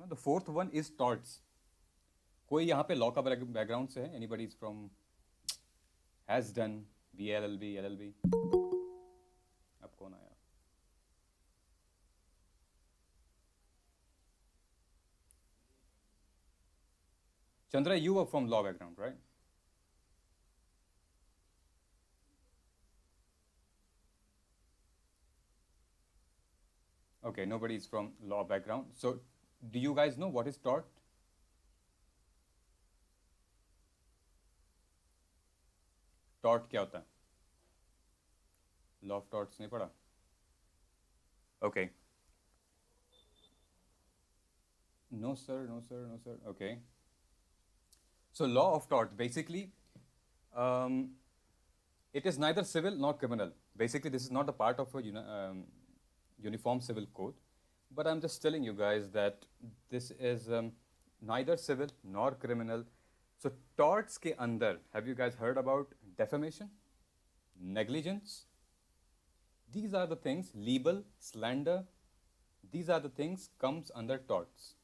ना. The fourth one is torts. कोई यहाँ पे लॉ का बैकग्राउंड से है? Anybody is from has done B L L B L L B? अब कौन आया? Chandra, you were from law background, right? Okay, nobody is from law background. So, do you guys know what is tort? Tort क्या होता है? Law of torts नहीं पढ़ा? Okay. No sir, no sir, no sir. Okay. So, law of tort basically, um, it is neither civil nor criminal. Basically, this is not a part of a uniform civil code. But I'm just telling you guys that this is neither civil nor criminal. So, torts ke andar, have you guys heard about defamation, negligence? These are the things, libel, slander, these are the things comes under torts,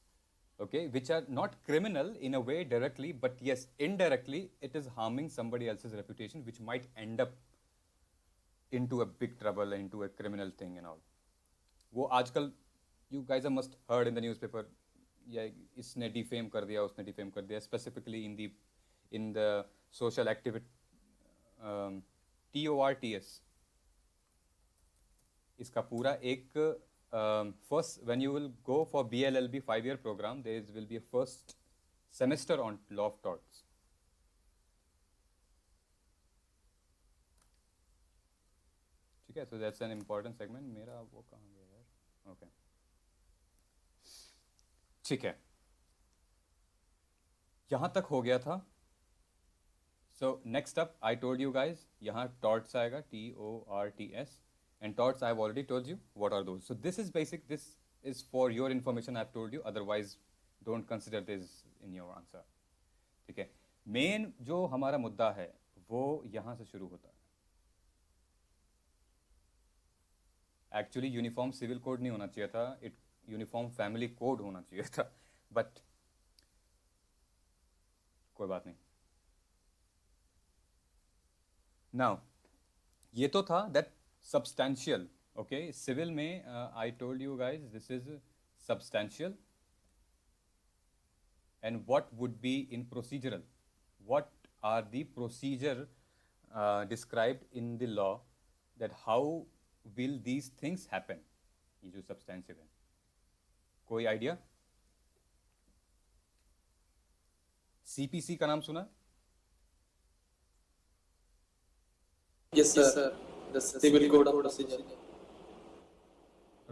okay, which are not criminal in a way directly, but yes, indirectly it is harming somebody else's reputation, which might end up into a big trouble, into a criminal thing and all. वो आजकल you guys have must heard in the newspaper, या इसने defame कर दिया, उसने defame कर दिया, specifically in the social activity, TORTS. इसका पूरा एक first when you will go for BLLB 5-year program, there will be a first semester on law of torts. ठीक है, so that's an important segment. मेरा वो कहाँ गया यार? Okay. ठीक है, यहाँ तक हो गया था. So next up, I told you guys, यहाँ torts आएगा, TORTS, and torts I've already told you what are those. So this is basic. This is for your information. I've told you. Otherwise, don't consider this in your answer. ठीक है. Main जो हमारा मुद्दा है वो यहाँ से शुरू होता है. Actually, यूनिफॉर्म सिविल कोड नहीं होना चाहिए था. यूनिफॉर्म फैमिली कोड होना चाहिए था. बट कोई बात नहीं. नाउ ये तो था दैट सब्सटैंशियल. ओके, सिविल में I told you guys this is substantial. And what would be in procedural? What are the procedure described in the law, that how will these things happen? ये जो substantial है, कोई idea? CPC का नाम सुना? Yes, sir. The Civil Code of Procedure.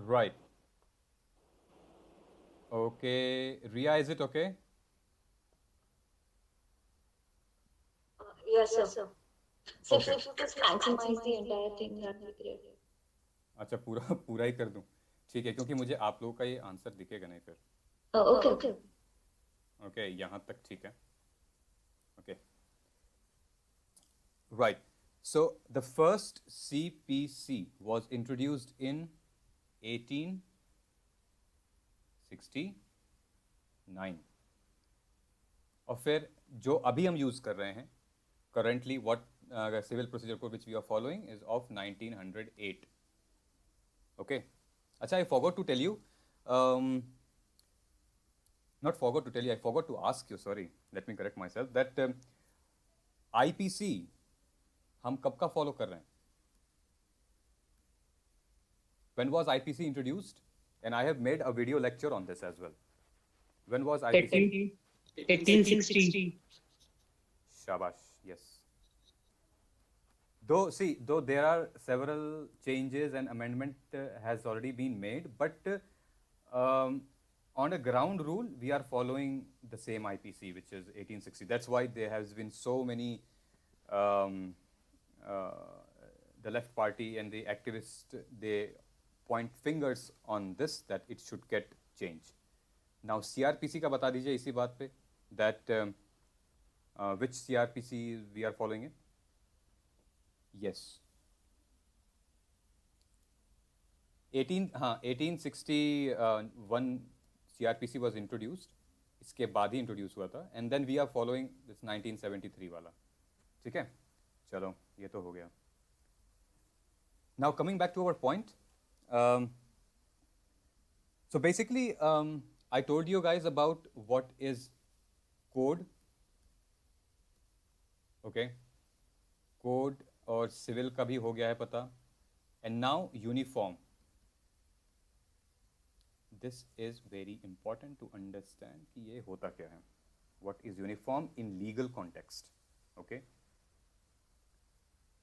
Right. Okay. Ria, is it okay? Yes, sir. So Okay. if you just maximize the entire thing, that would be great. अच्छा, पूरा पूरा ही कर दूं? ठीक है, क्योंकि मुझे आप लोगों का ये आंसर दिखेगा नहीं फिर. Okay. ओके, यहाँ तक ठीक है. Okay, right. So the first CPC was introduced in 1869. और फिर जो अभी हम यूज कर रहे हैं currently, what civil procedure code which we are following is of 1908. Okay. अच्छा, I forgot to tell you, not forgot to tell you, I forgot to ask you, sorry, let me correct myself, that IPC हम कब का follow कर रहे हैं? When was IPC introduced? And I have made a video lecture on this as well. When was IPC? 1860. Shabash, yes. Though there are several changes and amendment has already been made, but on a ground rule, we are following the same IPC, which is 1860. That's why there has been so many the left party and the activists, they point fingers on this that it should get changed. Now CRPC का बता दीजिए इसी बात पे, that which CRPC we are following it? Yes. 1861 CRPC was introduced, इसके बाद ही introduce हुआ था, and then we are following this 1973 वाला, ठीक है? चलो, ये तो हो गया. Now coming back to our point, so basically, I told you guys about what is code, okay? Code और civil का भी हो गया है पता, and now uniform. This is very important to understand कि ये होता क्या है. What is uniform in legal context, okay?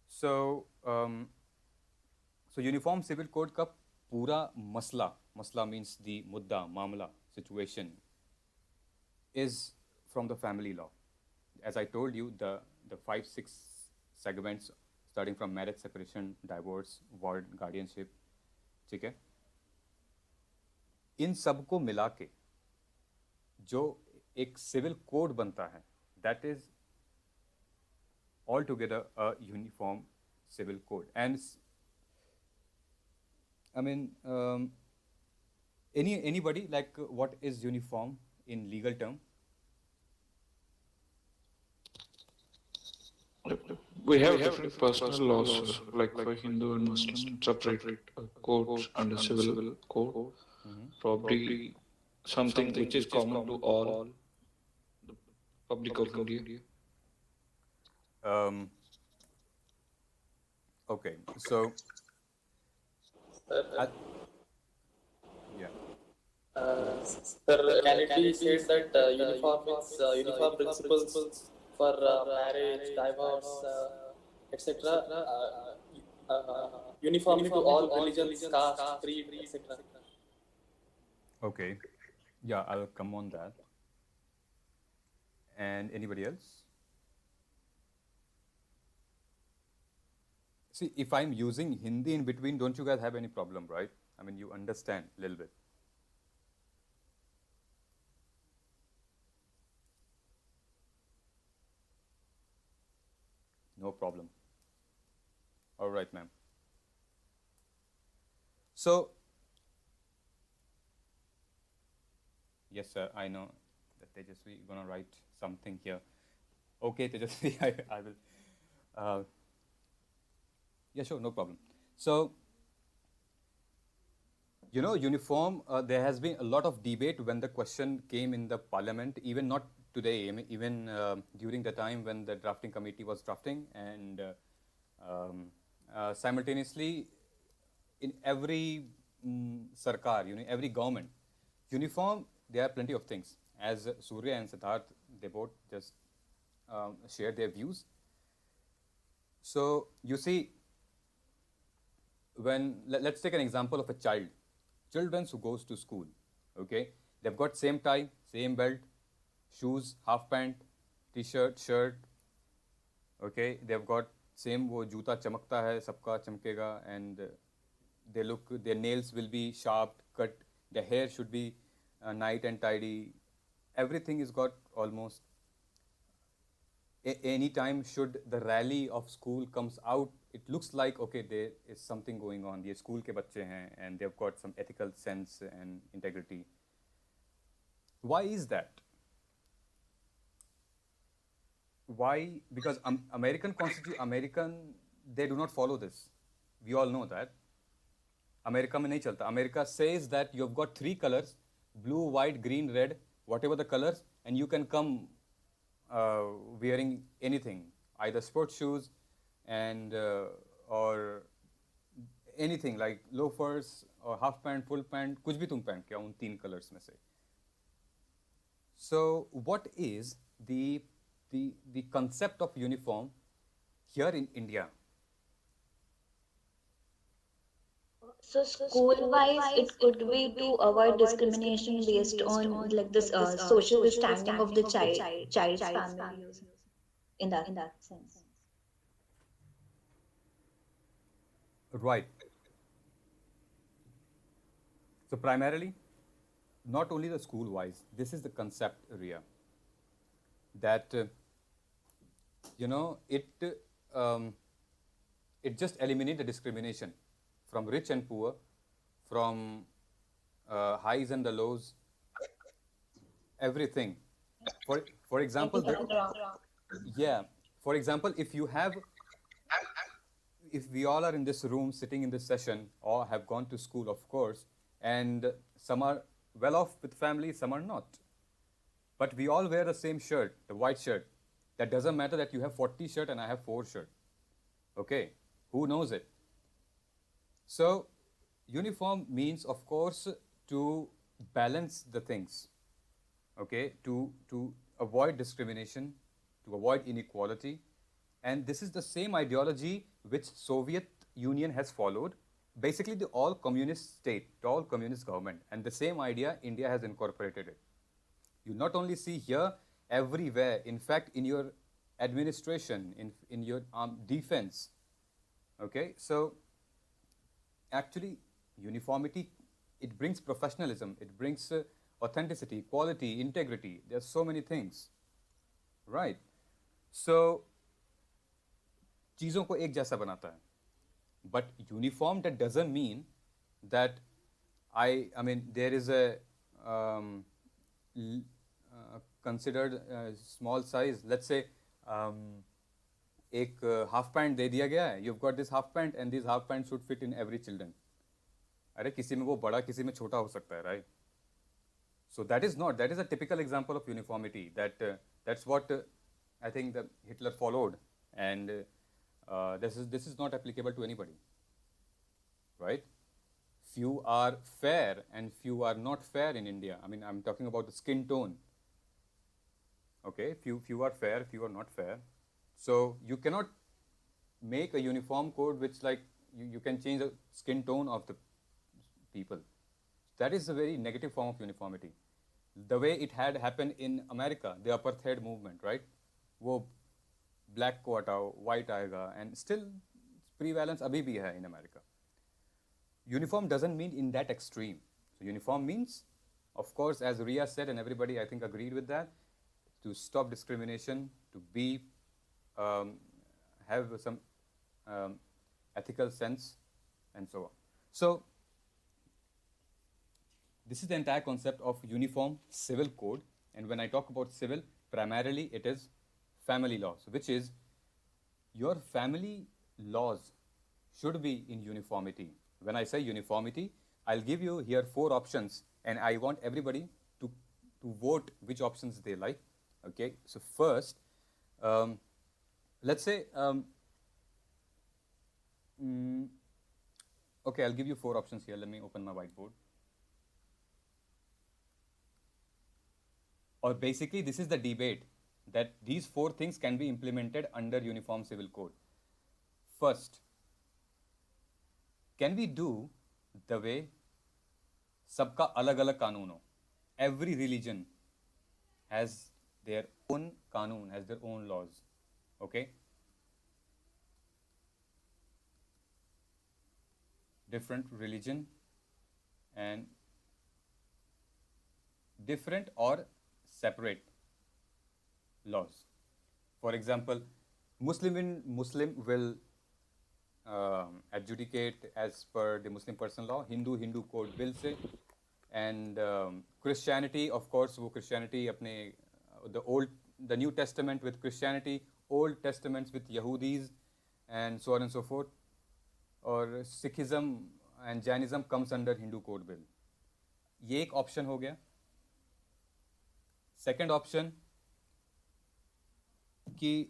So, so uniform civil code का पूरा मसला means the मुद्दा, मामला, situation is from the family law. As I told you, the 5-6 segments starting from marriage, separation, divorce, ward, guardianship, ठीक है? इन सबको मिला के जो एक सिविल कोड बनता है, that is altogether a uniform civil code. And I mean, anybody like what is uniform in legal term? We have different personal laws, like for Hindu and Muslim, separate codes under civil code. Probably something which is common to all the public of India. Okay, so yeah. Sir, can it be said that uniform means uniform principles for marriage, divorce, etc. Uniformly to all religions, caste, creed, etc. Okay, yeah, I'll come on that. And anybody else? See, if I'm using Hindi in between, don't you guys have any problem, right? I mean, you understand a little bit. No problem. All right, ma'am. So, yes, sir, I know that Tejasvi is going to write something here. Okay, Tejasvi, I will. Yeah, sure, no problem. So, you know, uniform, there has been a lot of debate when the question came in the parliament, even not today, even during the time when the drafting committee was drafting, and simultaneously in every sarkar, you know, every government, uniform, there are plenty of things. As Surya and Siddharth, they both just shared their views. So, you see, when let's take an example of a child, children who goes to school, okay, they've got same tie, same belt, shoes, half pant, t-shirt, shirt, okay, they've got same वो जूता चमकता है, सबका चमकेगा, and they look, their nails will be sharp, cut, their hair should be nice and tidy, everything is got almost. Any time should the rally of school comes out, it looks like, okay, there is something going on. ये school के बच्चे हैं and they've got some ethical sense and integrity. Why is that? Why? Because American Constitution, they do not follow this. We all know that. America में नहीं चलता. America says that you've got 3 colors, blue, white, green, red, whatever the colors, and you can come wearing anything, either sports shoes and or anything like loafers or half pant, full pant, कुछ भी तुम पहन के आओ उन 3 colors में से. So what is the concept of uniform here in India? So school-wise, it could be to avoid discrimination based on like this social standing of the child's family in that sense. Right. So primarily, not only the school-wise, this is the concept area that you know it just eliminates the discrimination from rich and poor, from highs and the lows, everything. For example, Anything wrong? yeah. For example, if we all are in this room sitting in this session or have gone to school, of course, and some are well off with family, some are not. But we all wear the same shirt, the white shirt. That doesn't matter that you have 40 shirt and I have 4 shirt. Okay, who knows it? So, uniform means, of course, to balance the things, okay, to avoid discrimination, to avoid inequality. And this is the same ideology which Soviet Union has followed. Basically, the all communist state, the all communist government, and the same idea India has incorporated it. You not only see here, everywhere, in fact, in your administration, in your defense. Okay, so actually, uniformity, it brings professionalism, it brings authenticity, quality, integrity. There are so many things, right? So, चीज़ों को एक जैसा बनाता है. But uniform, that doesn't mean that I mean, there is a considered small size. Let's say एक half pant दे दिया गया है. You've got this half pant and these half pants should fit in every children. अरे किसी में वो बड़ा किसी में छोटा हो सकता है, right? So that is a typical example of uniformity. That's what I think that Hitler followed, and this is not applicable to anybody, right? Few are fair and few are not fair in India. I mean, I'm talking about the skin tone. Okay, few are fair, few are not fair. So you cannot make a uniform code which like you can change the skin tone of the people. That is a very negative form of uniformity. The way it had happened in America, the apartheid movement, right? वो black को हटाओ, white आएगा, and still prevalence अभी भी है in America. Uniform doesn't mean in that extreme. So uniform means, of course, as Ria said, and everybody I think agreed with that, to stop discrimination, to be have some ethical sense, and so on. So this is the entire concept of uniform civil code. And when I talk about civil, primarily it is family laws, which is your family laws should be in uniformity. When I say uniformity, I'll give you here 4 options, and I want everybody to vote which options they like. Okay, so first, let's say, okay, I'll give you 4 options here. Let me open my whiteboard. Or basically, this is the debate that these 4 things can be implemented under Uniform Civil Code. First, can we do the way सबका अलग अलग कानून हो? Every religion has their own कानून, has their own laws. Okay? Different religion and different or separate laws. For example, Muslim will adjudicate as per the Muslim personal law, Hindu code bill से, and Christianity, of course, वो Christianity अपने the New Testament with Christianity, Old Testaments with Yahudis, and so on and so forth. और Sikhism and Jainism comes under Hindu code bill. ये एक option हो गया. Second option कि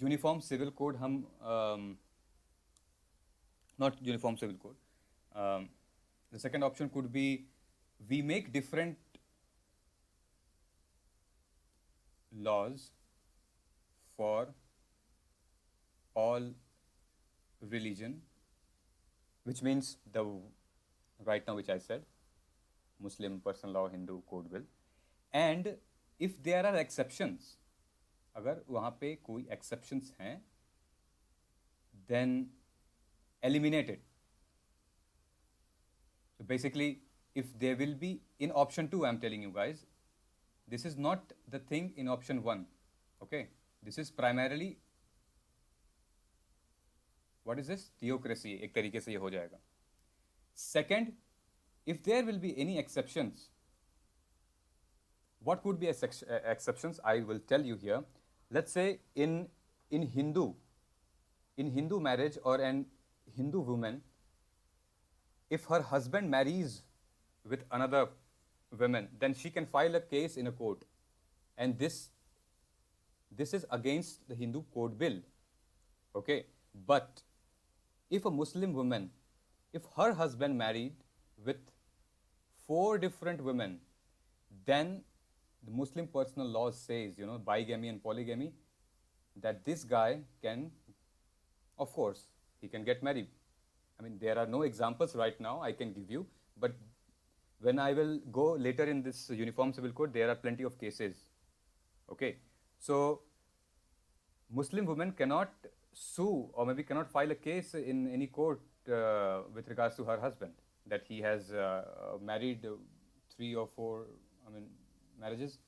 uniform civil code हम not uniform civil code. The second option could be we make different laws for all religion, which means the right now which I said, Muslim personal law, Hindu code bill, and if there are exceptions, अगर वहाँ पे कोई exceptions हैं, then eliminate it. So basically, if there will be in option 2, I'm telling you guys, this is not the thing in option 1. Okay, this is primarily, what is this? Theocracy. एक तरीके से ये हो जाएगा. Second, if there will be any exceptions, What could be exceptions? I will tell you here. Let's say in Hindu marriage or an Hindu woman, if her husband marries with another woman, then she can file a case in a court, and this is against the Hindu code bill. Okay, but if a Muslim woman, if her husband married with 4 different women, then the Muslim personal law says, bigamy and polygamy, that this guy can, of course, he can get married. I mean, there are no examples right now I can give you, but when I will go later in this Uniform Civil Code, there are plenty of cases. Okay, so Muslim women cannot sue or maybe cannot file a case in any court with regards to her husband, that he has married 3 or 4 marriages,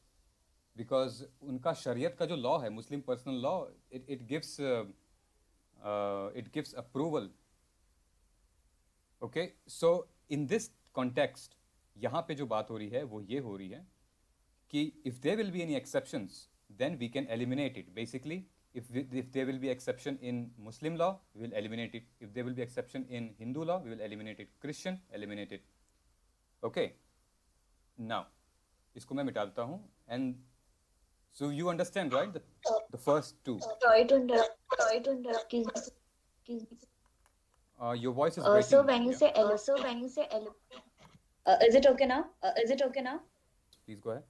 because उनका शरीयत का जो law है, Muslim personal law, it gives approval. Okay, so in this context, यहाँ पे जो बात हो रही है वो ये हो रही है कि if there will be any exceptions, then we can eliminate it. Basically, if there will be exception in Muslim law, we will eliminate it. If there will be exception in Hindu law, we will eliminate it. Christian, eliminate it. Okay. Now, इसको मैं मिटा देता हूँ. And so you understand, right? The first 2. Sorry to interrupt. Excuse me. Your voice is breaking. So when you say is it okay now? Please go ahead.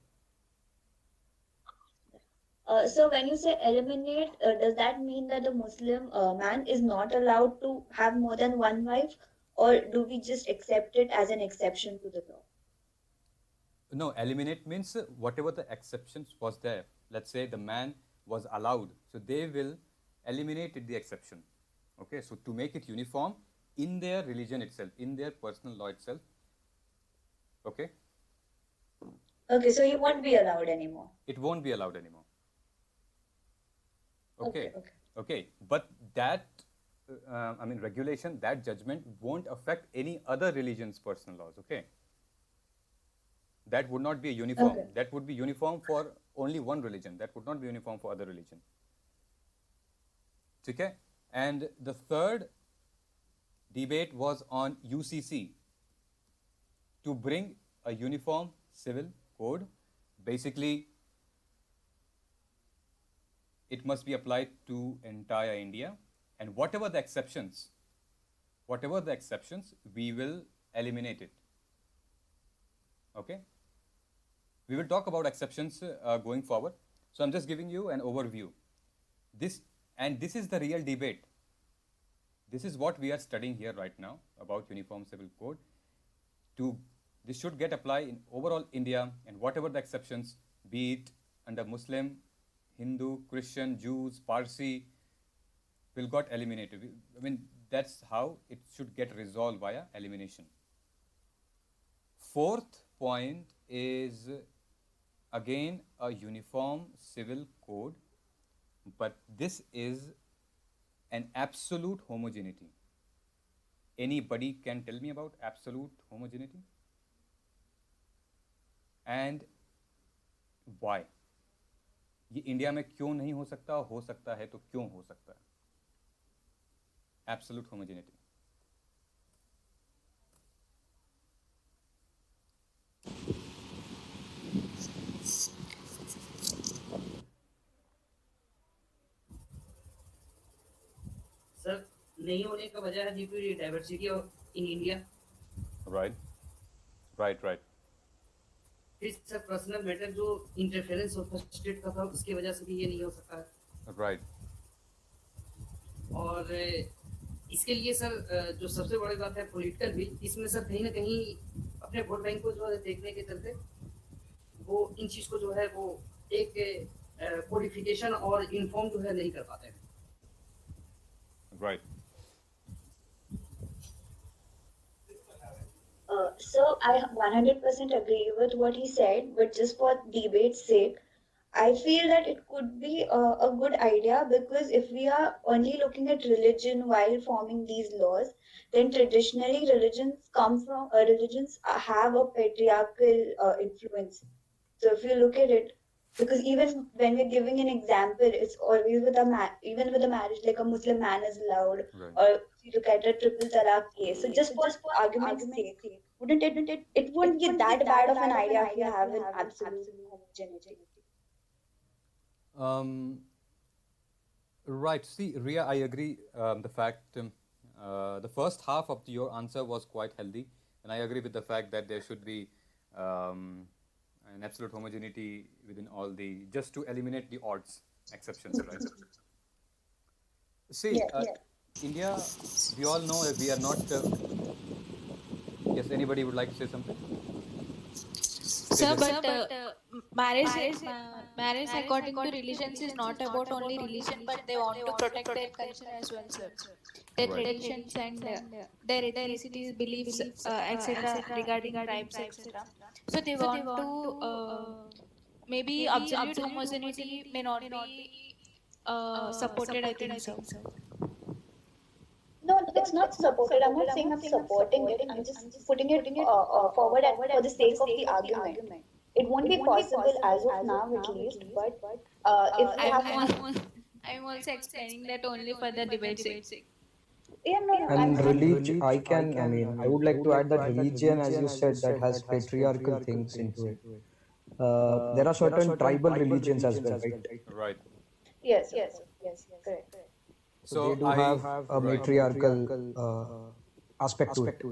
So when you say eliminate, does that mean that the Muslim man is not allowed to have more than one wife, or do we just accept it as an exception to the law? No, eliminate means whatever the exceptions was there. Let's say the man was allowed, so they will eliminate the exception. Okay, so to make it uniform in their religion itself, in their personal law itself. Okay. Okay, so he won't be allowed anymore. It won't be allowed anymore. Okay. Okay. But that, regulation, that judgment won't affect any other religion's personal laws. Okay. That would not be a uniform. Okay. That would be uniform for only one religion. That would not be uniform for other religion. Okay. And the third debate was on UCC, to bring a uniform civil code. Basically, it must be applied to entire India, and whatever the exceptions, we will eliminate it. Okay? We will talk about exceptions going forward. So I'm just giving you an overview. This is the real debate. This is what we are studying here right now about Uniform Civil Code. This should get applied in overall India, and whatever the exceptions, be it under Muslim, Hindu, Christian, Jews, Parsi, will get eliminated. I mean, that's how it should get resolved via elimination. Fourth point is again a uniform civil code, but this is an absolute homogeneity. Anybody can tell me about absolute homogeneity? And why? ये India में क्यों नहीं हो सकता है तो क्यों हो सकता है? Absolute homogeneity. सर, नहीं होने का वजह है due to diversity in India. Right. इस सर पर्सनल मैटर जो इंटरफेरेंस ऑफ स्टेट का था, उसकी वजह से भी ये नहीं हो सकता है. Right. और इसके लिए सर जो सबसे बड़ी बात है पॉलिटिकल भी, इसमें सर कहीं ना कहीं अपने वोट बैंक को जो है देखने के चलते वो इन चीज को जो है वो एक कोडिफिकेशन और इन्फॉर्म जो है नहीं कर पाते हैं. Right. So I 100% agree with what he said, but just for debate's sake, I feel that it could be a good idea, because if we are only looking at religion while forming these laws, then traditionally religions have a patriarchal influence. So if you look at it, because even when we're giving an example, it's always with even with a marriage, like a Muslim man is allowed, Right. or if you look at a triple talaq case. So just for argument's sake, it wouldn't be that bad of an idea if you have an absolute homogeneity. Um, right. See, Ria, I agree. The fact, the first half of your answer was quite healthy, and I agree with the fact that there should be um, an absolute homogeneity within all the, just to eliminate the odds exceptions, right? See, India, we all know that we are not. Yes, anybody would like to say something? Sir, Tejasvi? but marriage according to religions is not about only religion, but they want to protect their culture as well, sir. Their Right. traditions and their ethnicities, beliefs, etc. regarding tribes, etc. So they want to maybe absolute homogeneity may not be supported, I think so. No, it's not supported. I'm not saying I'm supporting it. I'm just putting it forward for the sake of the argument. It won't be possible as of now, at least. But if we I'm have, I'm also explaining that only for the debate sake. yeah, no, no, And religion, I would like to add that religion, as you said, that has patriarchal things into it. There are certain tribal religions as well, right? Right. yes, correct. So So they do I, have a right. matriarchal aspect to it.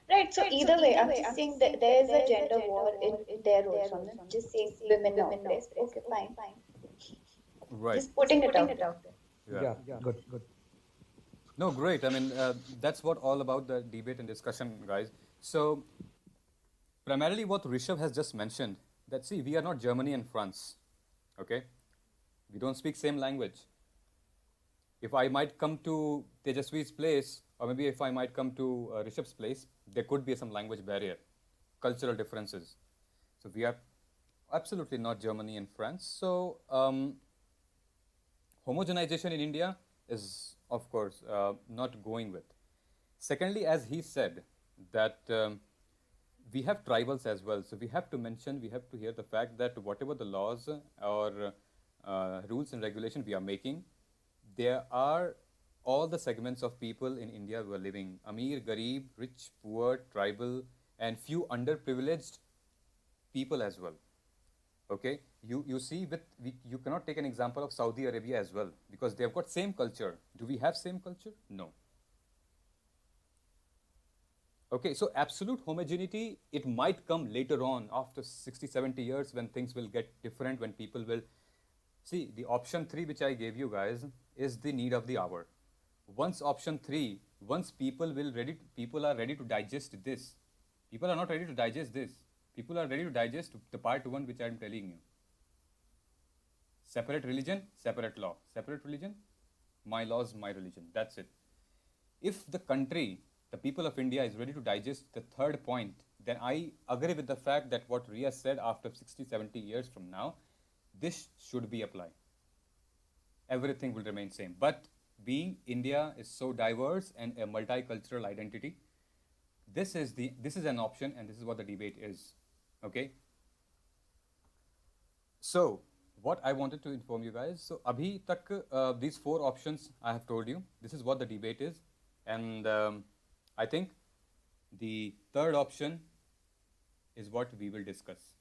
Right. So either way, I'm just saying that there is a gender war in there also. I'm not just saying women now. Okay, fine. Right. Just putting it out. Yeah. Yeah, good. No, great. I mean, that's what all about the debate and discussion, guys. So, primarily what Rishabh has just mentioned, that see, we are not Germany and France, okay? We don't speak same language. If I might come to Tejasvi's place, or maybe if I might come to Rishabh's place, there could be some language barrier, cultural differences. So we are absolutely not Germany and France. So homogenization in India is, of course, not going with. Secondly, as he said, that we have tribals as well. So we have to mention, we have to hear the fact that whatever the laws or rules and regulation we are making, there are all the segments of people in India who are living, Amir, Garib, rich, poor, tribal, and few underprivileged people as well. Okay, you see, you cannot take an example of Saudi Arabia as well, because they have got same culture. Do we have same culture? No. Okay, so absolute homogeneity, it might come later on after 60, 70 years when things will get different, when people will see. The option 3 which I gave you guys is the need of the hour. Once option 3, once people are ready to digest this. People are not ready to digest this. People are ready to digest the part 1 which I am telling you. Separate religion, separate law. Separate religion, my laws, my religion. That's it. If the country, the people of India is ready to digest the third point, then I agree with the fact that what Ria said, after 60, 70 years from now, this should be applied. Everything will remain same. But being India is so diverse and a multicultural identity, this is an option, and this is what the debate is. Okay. So what I wanted to inform you guys. So abhi tak these 4 options I have told you. This is what the debate is, and I think the third option is what we will discuss.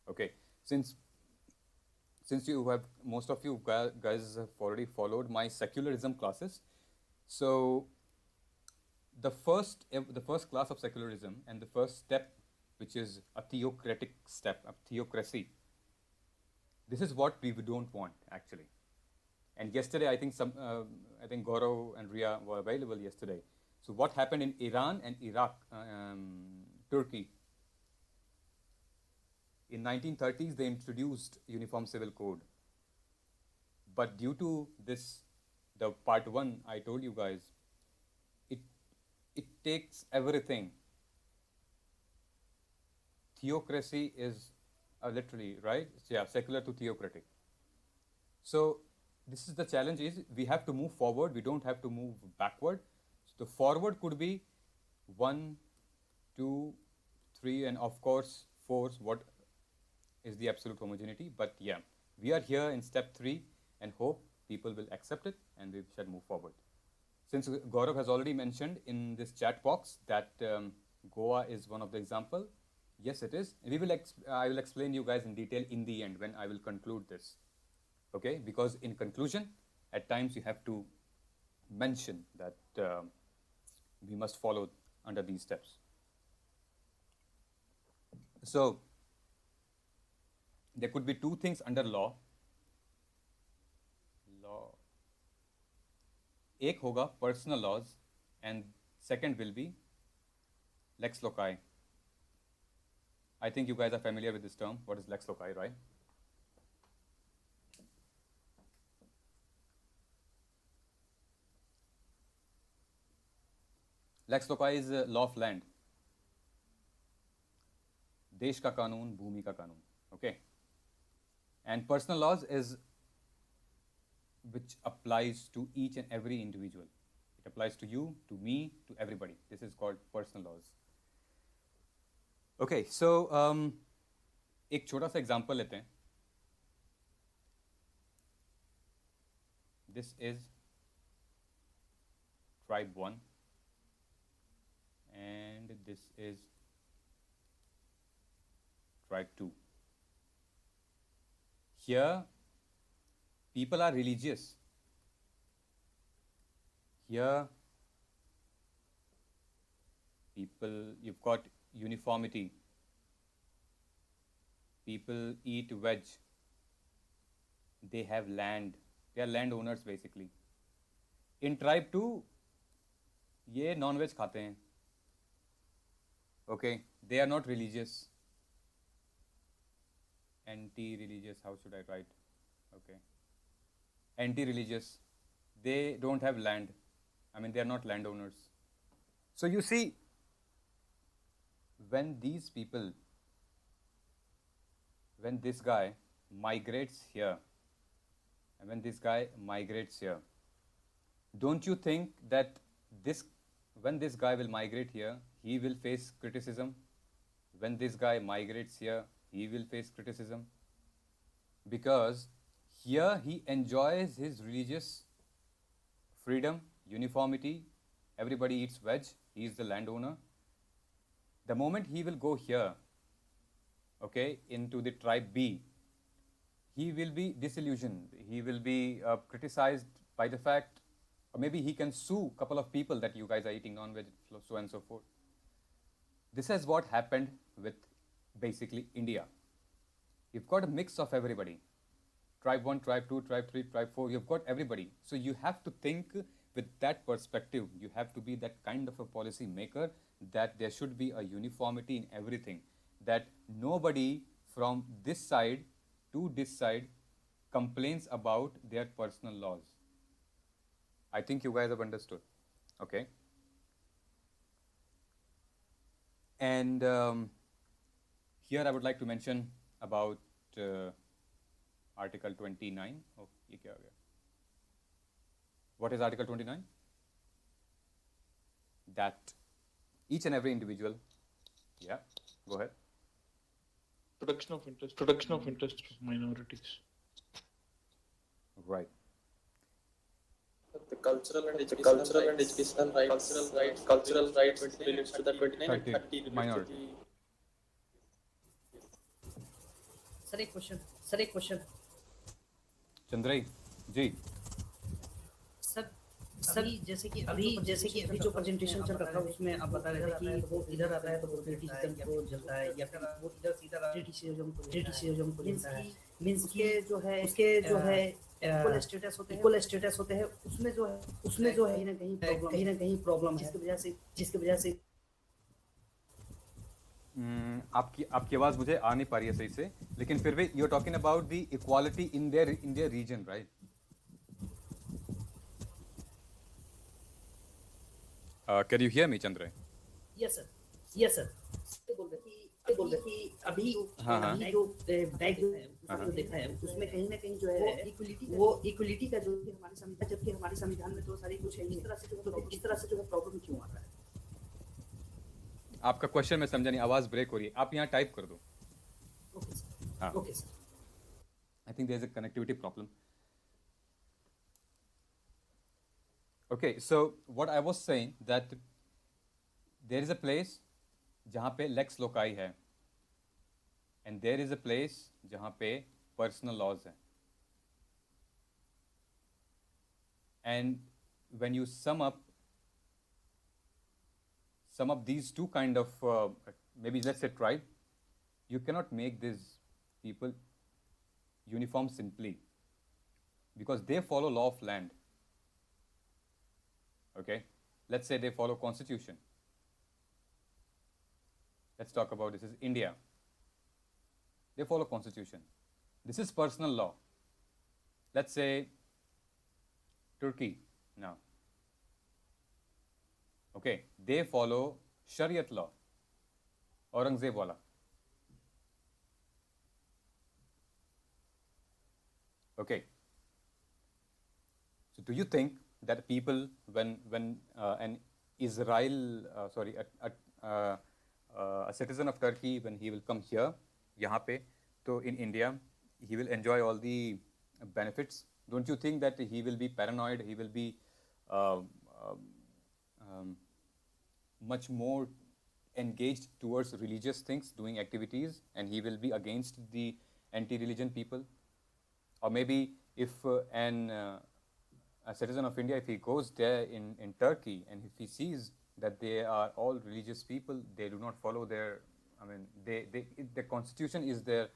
Okay. Since you have, most of you guys have already followed my secularism classes, so the first class of secularism and the first step, which is a theocratic step, a theocracy, this is what we don't want actually. And yesterday, I think Gaurav and Ria were available yesterday. So what happened in Iran and Iraq, Turkey? In 1930s, they introduced Uniform Civil Code. But due to this, the part 1, I told you guys, it takes everything. Theocracy is literally, right? Yeah, secular to theocratic. So this is the challenge, is we have to move forward. We don't have to move backward. So the forward could be 1, 2, 3, and of course 4, is the absolute homogeneity. But yeah, we are here in step 3 and hope people will accept it and we shall move forward. Since Gaurav has already mentioned in this chat box that Goa is one of the example, yes, it is. We will I will explain you guys in detail in the end when I will conclude this. Okay, because in conclusion, at times you have to mention that we must follow under these steps. So there could be two things under law. एक होगा personal laws and second will be lex loci. I think you guys are familiar with this term. What is lex loci, right? Lex loci is law of land. देश का कानून, भूमि का कानून. Okay. And personal laws is which applies to each and every individual. It applies to you, to me, to everybody. This is called personal laws. Okay, so एक छोटा सा example लेते हैं. This is tribe 1 and this is tribe 2. Here people are religious. Here people, you've got uniformity. People eat veg. They have land. They are landowners basically. In tribe 2 ये non-veg खाते हैं. Okay, they are not religious. Anti-religious, how should I write? Okay. Anti-religious. They don't have land. I mean, they are not landowners. So you see, when these people, when this guy migrates here, and when this guy migrates here, don't you think that when this guy will migrate here, he will face criticism? When this guy migrates here, he will face criticism because here he enjoys his religious freedom, uniformity. Everybody eats veg. He is the landowner. The moment he will go here, okay, into the tribe B, he will be disillusioned. He will be criticized by the fact, or maybe he can sue a couple of people that you guys are eating non-veg, so and so forth. This is what happened with basically India. You've got a mix of everybody. Tribe 1, Tribe 2, Tribe 3, Tribe 4, you've got everybody. So you have to think with that perspective. You have to be that kind of a policy maker that there should be a uniformity in everything. That nobody from this side to this side complains about their personal laws. I think you guys have understood. Okay. And here I would like to mention about Article 29. Oh, ये क्या हो गया? What is Article 29? That each and every individual, yeah, go ahead. Protection of interest of minorities. Right. The cultural and educational rights, cultural rights relates to the 29 and 30 relates minority. to the sir एक question चंद्रई जी. Sir जैसे कि अभी जो presentation चल रहा था उसमें आप बता रहे थे कि वो इधर आता है तो वो क्रिटिसिज्म को झेलता है या फिर वो इधर सीधा क्रिटिसिज्म को झेलता है. मींस के जो है इक्वल स्टेटस होते हैं उसमें जो है कहीं ना कहीं प्रॉब्लम है जिसकी वजह से आपकी आवाज मुझे आ नहीं पा रही है सही से, लेकिन फिर भी you are talking about the equality in their region, right? Can you hear me Chandra? Yes sir बोल रहे कि अभी जो बैकग्राउंड है उसमें देखा है उसमें कहीं ना कहीं जो है वो इक्वलिटी का जो हमारे संविधान में तो सारी कुछ है. इस तरह से जो है प्रॉब्लम क्यों आ रहा है? आपका क्वेश्चन मैं समझा नहीं, आवाज ब्रेक हो रही है. आप यहाँ टाइप कर दो. Okay sir. Okay sir. I think there's a connectivity problem. Okay, so what I was saying that there is a place जहाँ पे lex loci है, and there is a place जहाँ पे personal laws हैं. And when you sum up these two kind of maybe let's say tribe, you cannot make these people uniform simply because they follow law of land. Okay, let's say they follow constitution. Let's talk about this is India. They follow constitution. This is personal law. Let's say Turkey now. Okay, they follow Shariat law. Aurangzeb wala. Okay. So do you think that people when an Israel a citizen of Turkey, when he will come here यहाँ पे तो in India he will enjoy all the benefits? Don't you think that he will be paranoid, he will be much more engaged towards religious things, doing activities, and he will be against the anti-religion people? Or maybe if a citizen of India, if he goes there in Turkey and if he sees that they are all religious people, they do not follow their, the constitution is their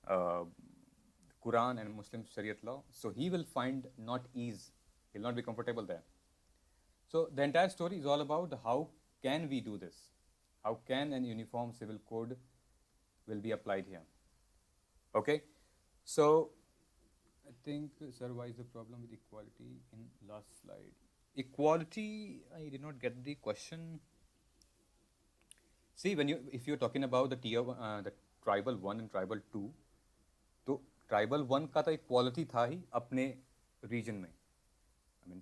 Quran and Muslim Shariat law, so he will find not ease, he will not be comfortable there. So the entire story is all about how can we do this? How can an uniform civil code will be applied here? Okay, so I think, sir, why is the problem with equality in last slide? Equality, I did not get the question. See, if you're talking about the the tribal 1 and tribal 2, तो tribal 1 का तो equality था ही अपने region में.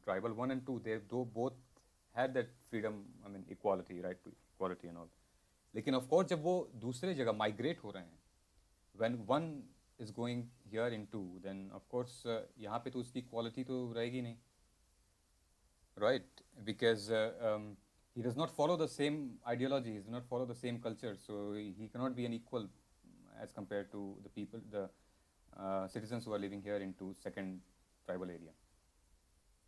Tribal 1 and 2, they both had that freedom, equality, right to equality and all. लेकिन of course जब वो दूसरे जगह migrate हो रहे हैं, when one is going here in 2, then of course यहाँ पे तो उसकी equality तो रहेगी नहीं, right? Because he does not follow the same ideology, he does not follow the same culture, so he cannot be an equal as compared to the people, the citizens who are living here into second tribal area.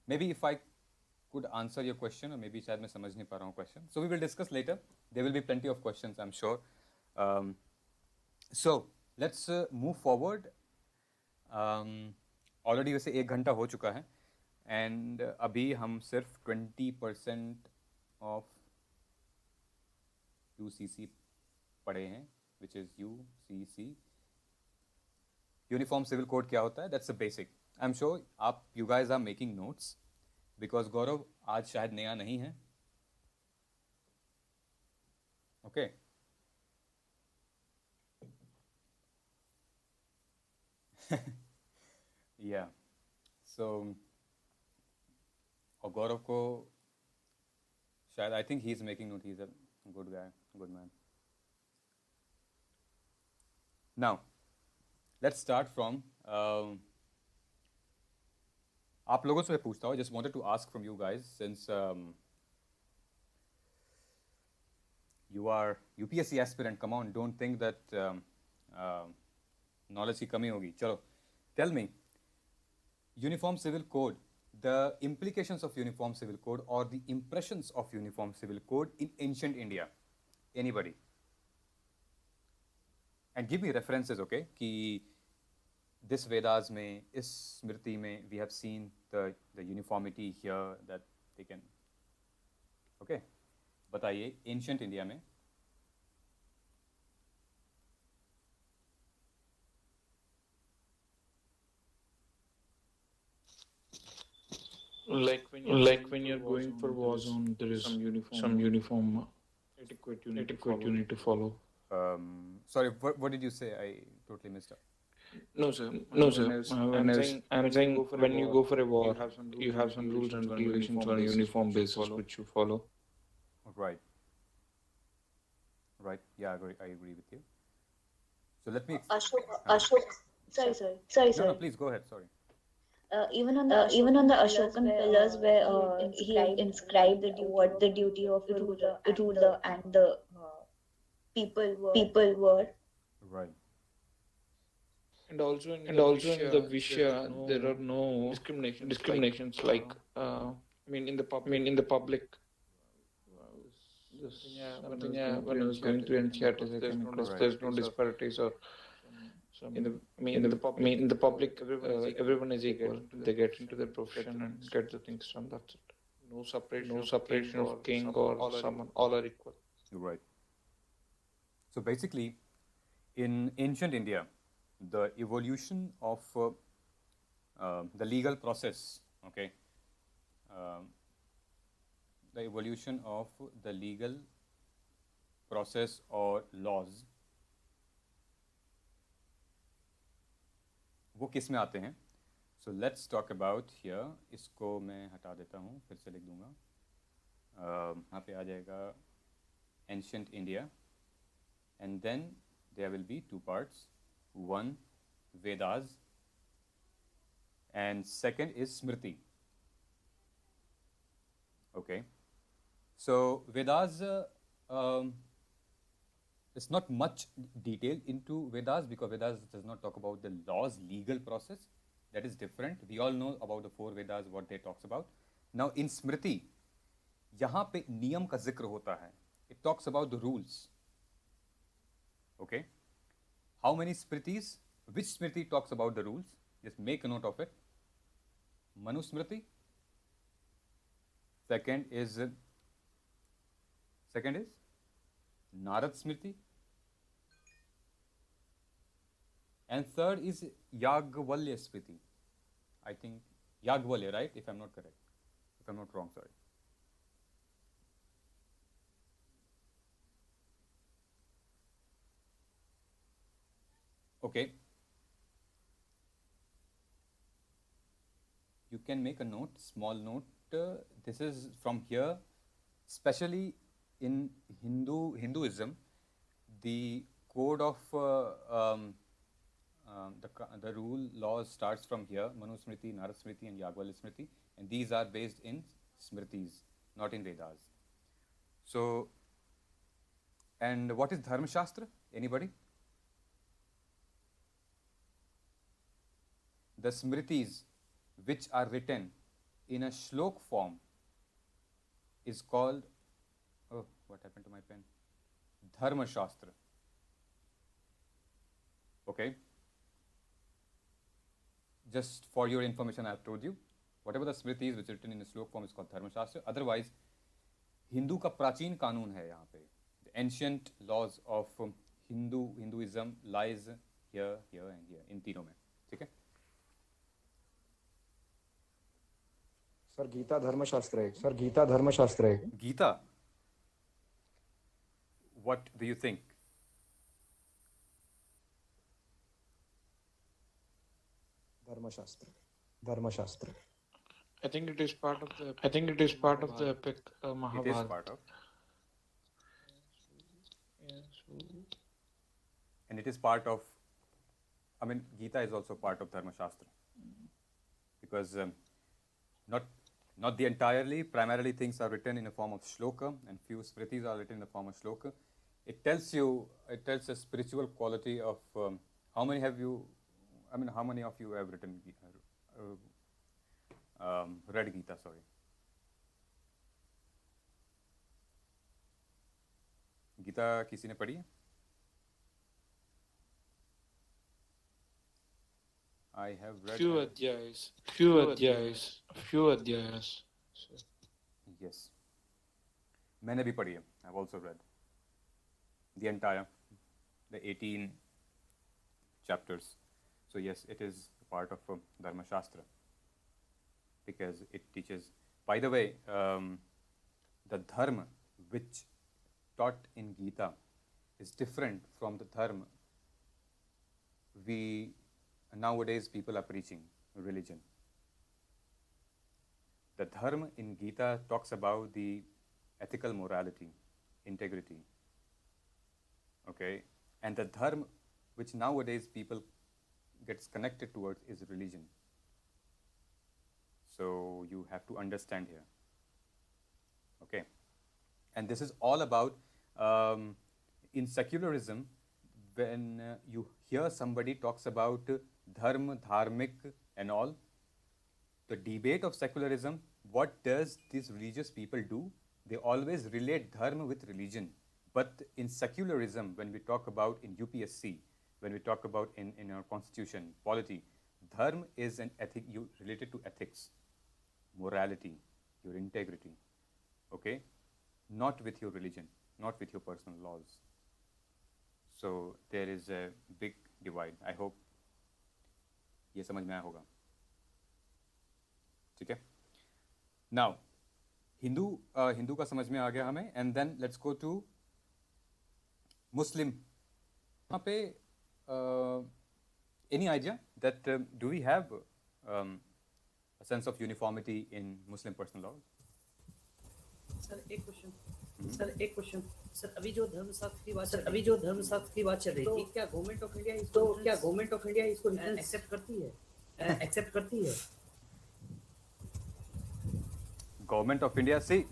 Maybe if I could answer your question, or maybe शायद मैं समझ नहीं पा रहा हूँ question. So we will discuss later. There will be plenty of questions, I'm sure. So let's move forward. Already वैसे 1 घंटा हो चुका है, and अभी हम सिर्फ 20% of UCC पढ़े हैं, which is UCC. Uniform Civil Code क्या होता है? That's the basic. I'm sure you guys are making notes because गौरव आज शायद नया नहीं है. Okay. Yeah. So और गौरव को शायद I think he's making note. He's a good guy, good man. Now, let's start from आप लोगों से मैं पूछता हूँ. Just wanted to ask from you guys, since you are UPSC aspirant. Come on, don't think that knowledge की कमी होगी. चलो, tell me, Uniform Civil Code, the implications of Uniform Civil Code or the impressions of Uniform Civil Code in ancient India. Anybody? And give me references, okay? कि this Vedas में, इस स्मृति में, we have seen the uniformity here that they can. Okay? बताइए ancient India में. Like when you're going for war zone, there is some uniform etiquette you need to follow. Sorry, what did you say? I totally missed out. No, sir. I'm saying when you go for a war, you have some rules and regulations on a uniform basis which you follow. Right. Right. Yeah, I agree with you. So let me. Ashok. Sorry. No, please go ahead. Sorry. Even on the Ashokan pillars where he inscribed what the duty of a ruler and the people were. Right. And also in the Vishya, there are no discriminations like in the public. Something when I was going through NCERT, I came across there's no disparities or some. In the public, everyone is equal. They get into their profession and get the things done. That's it. No separation of king or someone. All are equal. Right. So basically, in ancient India, the evolution of the legal process, okay, the evolution of the legal process or laws, वो किस में आते हैं? So let's talk about here. इसको मैं हटा देता हूँ, फिर से लिख दूँगा. यहाँ पे आ जाएगा ancient India, and then there will be two parts. One, Vedas, and second is Smriti. Okay. So Vedas, it's not much detail into Vedas because Vedas does not talk about the laws, legal process. That is different. We all know about the four Vedas, what they talks about. Now in Smriti, यहाँ पे नियम का जिक्र होता है. It talks about the rules. Okay. How many Smritis? Which Smriti talks about the rules? Just make a note of it. Manu Smriti. Second is Narad Smriti. And third is Yagvalya Smriti. I think Yagvalya, right? If I'm not correct. If I'm not wrong, sorry. Okay. You can make a note, small note. This is from here, especially in Hinduism, the code of the rule laws starts from here: Manu Smriti, Narad Smriti, and Yagvalya Smriti, and these are based in Smritis, not in Vedas. So, and what is Dharma Shastra? Anybody? The Smritis, which are written in a shlok form, is called, oh, what happened to my pen? Dharma Shastra. Okay. Just for your information, I have told you, whatever the Smritis which are written in a shlok form is called Dharma Shastra. Otherwise, Hindu का प्राचीन कानून है यहाँ पे. The ancient laws of Hinduism lies here, here, and here, in तीनों में. ठीक है? सर गीता धर्मशास्त्र है. Gita. What do you think? धर्मशास्त्र. I think it is part of the epic Mahabharata. It is part of. And it is part of, I mean, Gita is also part of Dharma Shastra. Because not the entirely, primarily things are written in a form of shloka, and few smritis are written in the form of shloka. It tells a spiritual quality of how many of you have read Gita, sorry. Gita किसी ने पढ़ी है? I have read Few adhyayas. Yes. मैंने भी पढ़ी है. I've also read the entire, the 18 chapters. So yes, it is part of Dharma Shastra because it teaches. By the way, the dharma which taught in Gita is different from the dharma we nowadays people are preaching religion. The dharma in Gita talks about the ethical morality, integrity. Okay, and the dharma which nowadays people gets connected towards is religion. So you have to understand here. Okay. And this is all about in secularism, when you hear somebody talks about dharma, dharmik and all, the debate of secularism, what does these religious people do? They always relate dharma with religion. But in secularism, when we talk about in UPSC, when we talk about in our constitution, polity, dharma is an ethic related to ethics, morality, your integrity, okay? Not with your religion, not with your personal laws. So there is a big divide. I hope ये समझ में आया होगा. ठीक है? Now, Hindu का समझ में आ गया हमें, and then let's go to Muslim. यहाँ पे any idea that do we have a sense of uniformity in Muslim personal laws? Sir एक क्वेश्चन सर, अभी जो धर्मशास्त्र की बात चल रही थी, क्या गवर्नमेंट ऑफ इंडिया इसको एक्सेप्ट करती है? Government of India, see,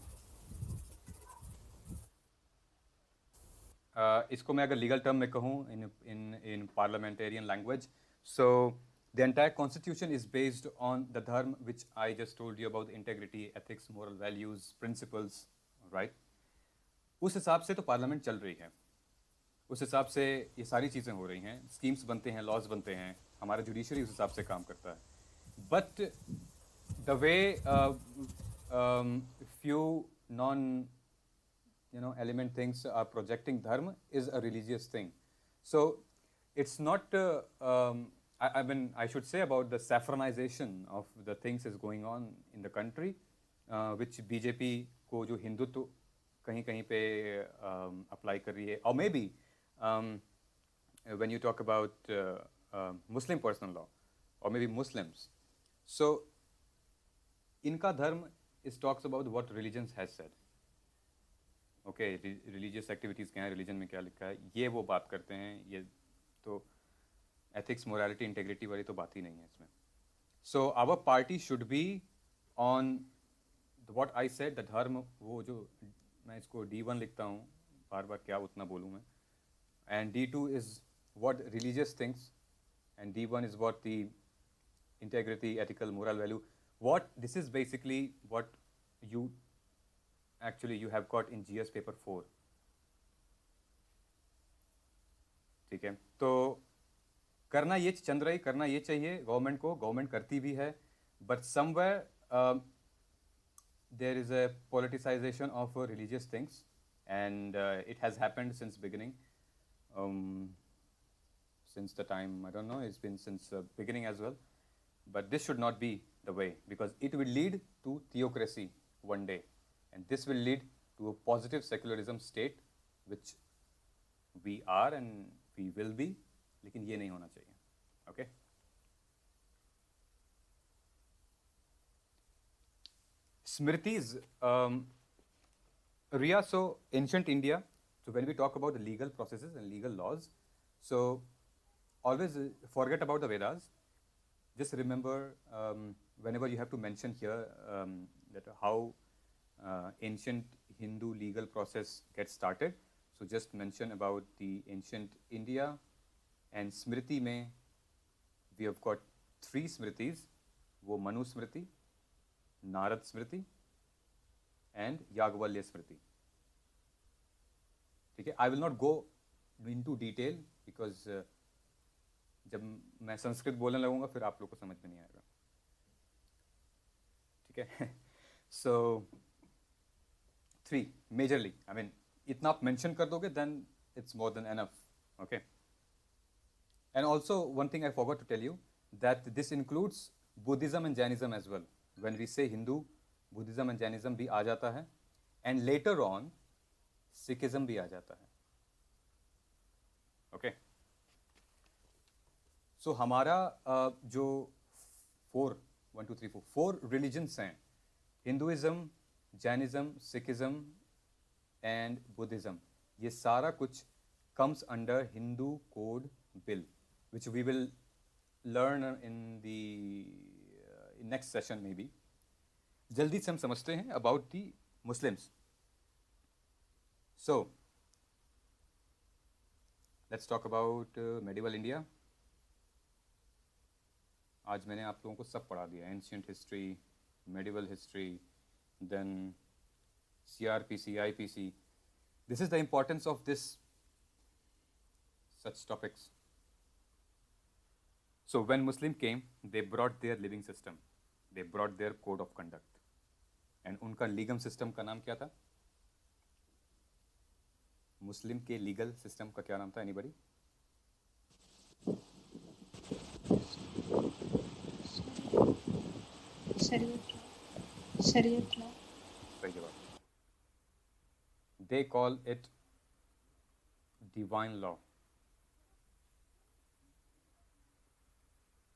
इसको मैं अगर legal term में कहूँ in parliamentarian language, so the entire constitution is based on the dharma which I just told you about, integrity, ethics, moral values, principles, right? उस हिसाब से तो पार्लियामेंट चल रही है, उस हिसाब से ये सारी चीज़ें हो रही हैं, स्कीम्स बनते हैं, लॉज बनते हैं, हमारा जुडिशरी उस हिसाब से काम करता है. But the way few non-element things are projecting dharma is a religious thing. So it's not, I mean, I should say about the saffronization of the things is going on in the country, which BJP को जो हिंदुत्व कहीं पे apply कर रही है, or maybe when you talk about Muslim personal law, or maybe Muslims. So इनका धर्म it talks about what religions has said. Okay, religious activities क्या हैं, religion में क्या लिखा है, ये वो बात करते हैं, ये तो ethics, morality, integrity वाली तो बात ही नहीं है इसमें. So our party should be on what I said, the dharma, वो जो मैं इसको D1 लिखता हूँ, बार क्या उतना बोलूँ मैं, and D2 is what religious things, and D1 is what the integrity, ethical, moral value. What this is basically what you have got in GS paper 4. ठीक है, तो करना ये चंद्राई करना ये चाहिए गवर्नमेंट को, गवर्नमेंट करती भी है, but somewhere there is a politicization of religious things, and it has happened since beginning, since the time, I don't know, it's been since beginning as well. But this should not be the way, because it will lead to theocracy one day, and this will lead to a positive secularism state, which we are and we will be, लेकिन ये नहीं होना चाहिए. Okay? Smritis, Ria, so ancient India, so when we talk about the legal processes and legal laws, so always forget about the Vedas. Just remember, whenever you have to mention here that how ancient Hindu legal process gets started, so just mention about the ancient India, and Smriti mein we have got 3 Smritis, wo Manu Smriti, Narad Smriti and Yagvalya Smriti. ठीक है, I will not go into detail because जब मैं संस्कृत बोलने लगूंगा फिर आप लोग को समझ में नहीं आएगा. ठीक है, so 3 majorly, I mean इतना आप mention कर दोगे then it's more than enough. Okay, and also one thing I forgot to tell you, that this includes Buddhism and Jainism as well. When we say Hindu, Buddhism and Jainism भी आ जाता है, and later on Sikhism भी आ जाता है. Okay, so हमारा जो 4 religions हैं, Hinduism, Jainism, Sikhism and Buddhism, ये सारा कुछ comes under Hindu code bill, which we will learn in the in next session maybe. जल्दी से हम समझते हैं about the Muslims. So let's talk about medieval India. आज मैंने आप लोगों को सब पढ़ा दिया, ancient history, medieval history, then CRPC, IPC. This is the importance of this such topics. So when Muslim came, they brought their living system, they brought their code of conduct, and उनका legal system का नाम क्या था? मुस्लिम के legal system का क्या नाम था? एनीबडी? शरीयत लॉ। सही जवाब। They call it divine law.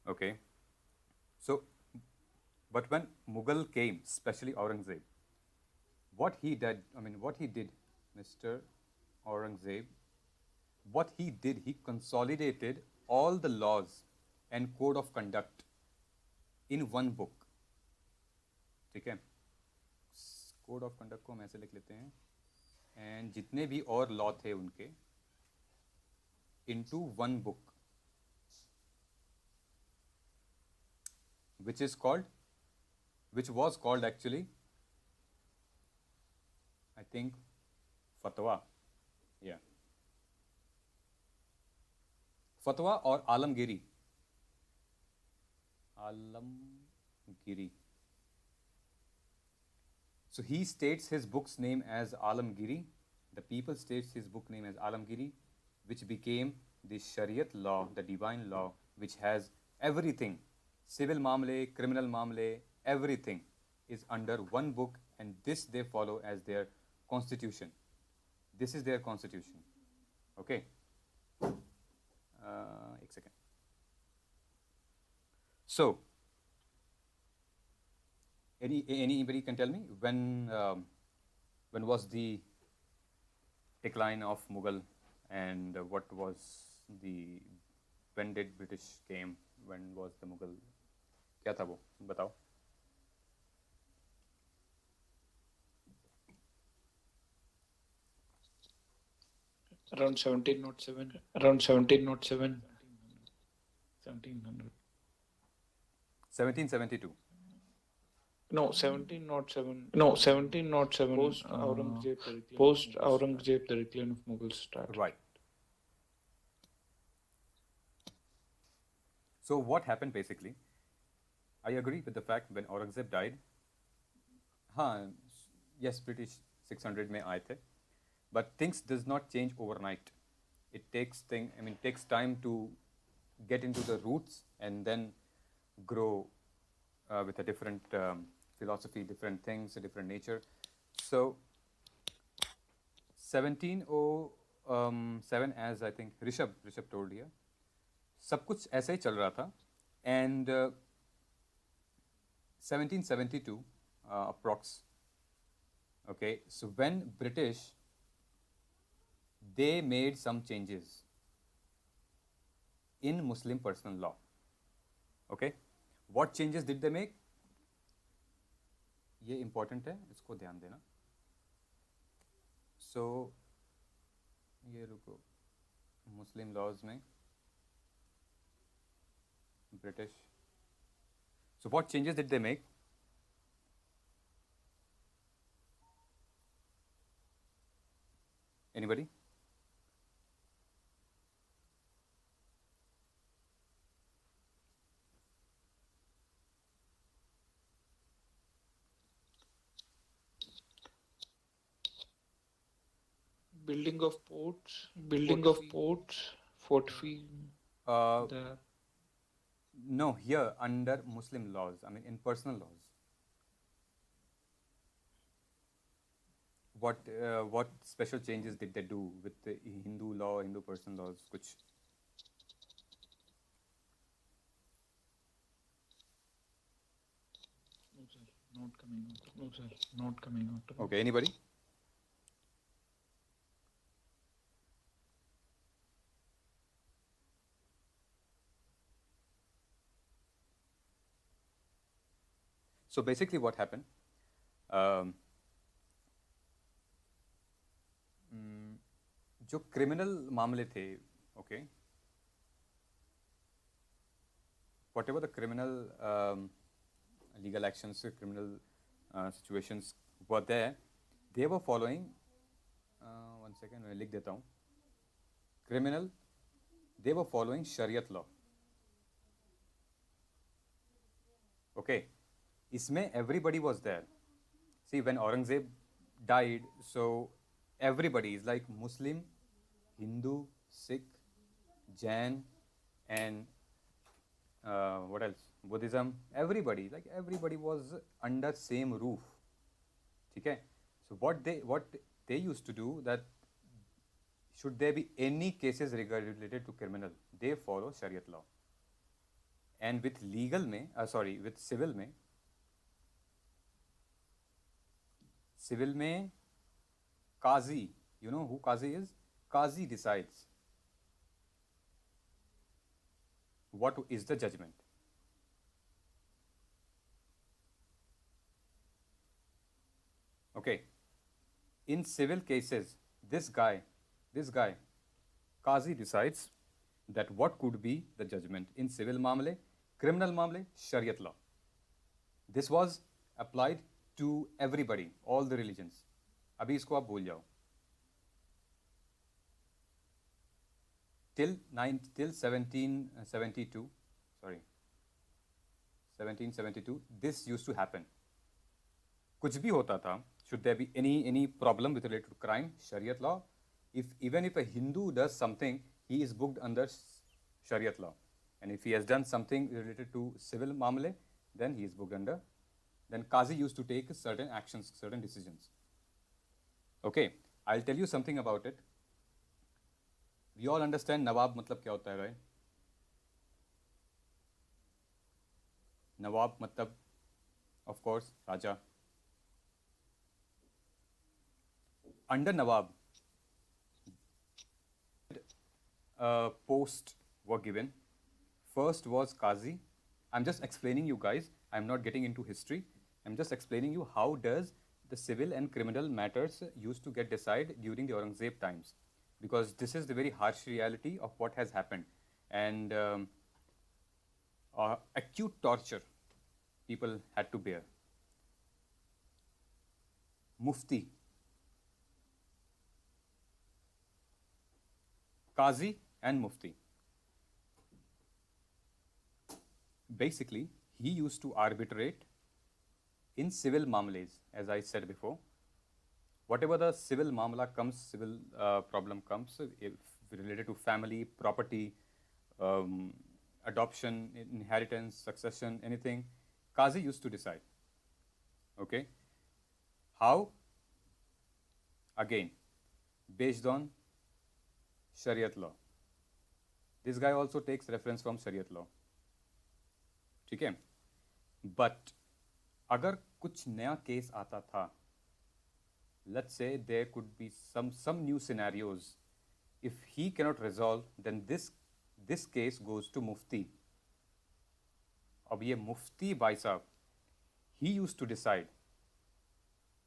Okay. So, but when Mughal came, especially Aurangzeb, what he did, Mr. Aurangzeb, what he did, he consolidated all the laws and code of conduct in one book. ठीक है, code of conduct को हम ऐसे लिख लेते हैं, and जितने भी और लॉ थे उनके into one book, which was called actually, I think, fatwa. Yeah, fatwa or Alamgiri. So he states his book's name as Alamgiri. The people states his book name as Alamgiri, which became the Shariat law, the divine law, which has everything, civil mamle, criminal mamle, everything is under one book, and this they follow as their constitution. This is their constitution. Okay. एक second. So, anybody can tell me when was the decline of Mughal, and when did British came? When was the Mughal? क्या था वो? बताओ. Around 1707. Around 1707. 1700. 1772. No, 1707. No, 1707. Post Aurangzeb, the decline of Mughals started. Right. So what happened basically? I agree with the fact when Aurangzeb died. हाँ, yes, British 600 में आए थे, but things does not change overnight. It takes time to get into the roots and then grow with a different philosophy, different things, a different nature. So 1707, as I think Rishabh told here, सब कुछ ऐसे ही चल रहा था, and 1772 approx. Okay, so when British, they made some changes in Muslim personal law. Okay, what changes did they make? ये important है, इसको ध्यान देना. So ये रुको, Muslim laws में British. So what changes did they make? Anybody? Building of ports, fortifying. No, here under Muslim laws, in personal laws. What special changes did they do with the Hindu law, Hindu personal laws? Kuch? No, sir, not coming out. No, sir, not coming out. Okay, anybody? So basically what happened, um, जो criminal मामले थे, okay, whatever the criminal legal actions, criminal situations were there, they were following, one second मैं लिख देता हूँ, criminal, they were following Shariat law. Okay, इसमें everybody was there. See, when Aurangzeb died, so everybody is like Muslim, Hindu, Sikh, Jain, and what else? Buddhism. Everybody, like everybody was under same roof. Okay. So what they used to do, that should there be any cases related to criminal, they follow Shariat law. And with legal में, with civil में, Qazi, you know who Qazi is? Qazi decides what is the judgment. Okay. In civil cases, this guy, Qazi decides that what could be the judgment. In civil मामले, criminal मामले, Shariat law. This was applied to everybody, all the religions. अभी इसको आप भूल जाओ. Till 1772, 1772, this used to happen. कुछ भी होता था, should there be any problem with related to crime, Shariat law. Even if a Hindu does something, he is booked under Shariat law. And if he has done something related to civil मामले, then he is booked under. Then Qazi used to take certain actions, certain decisions. Okay, I'll tell you something about it. We all understand Nawab मतलब क्या होता है, right? Nawab मतलब, of course, Raja. Under Nawab, posts were given. First was Qazi. I'm just explaining you guys. I'm not getting into history. I'm just explaining you how does the civil and criminal matters used to get decided during the Aurangzeb times. Because this is the very harsh reality of what has happened. And acute torture people had to bear. Mufti, Qazi and Mufti. Basically, he used to arbitrate in civil mamles, as I said before. Whatever the civil mamla comes, civil problem comes, if related to family, property, adoption, inheritance, succession, anything, Qazi used to decide. Okay? How? Again, based on Shariat law. This guy also takes reference from Shariat law. ठीक है? But अगर कुछ नया case आता था, let's say there could be some new scenarios. If he cannot resolve, then this case goes to Mufti. अब ये Mufti भाई साहब, he used to decide.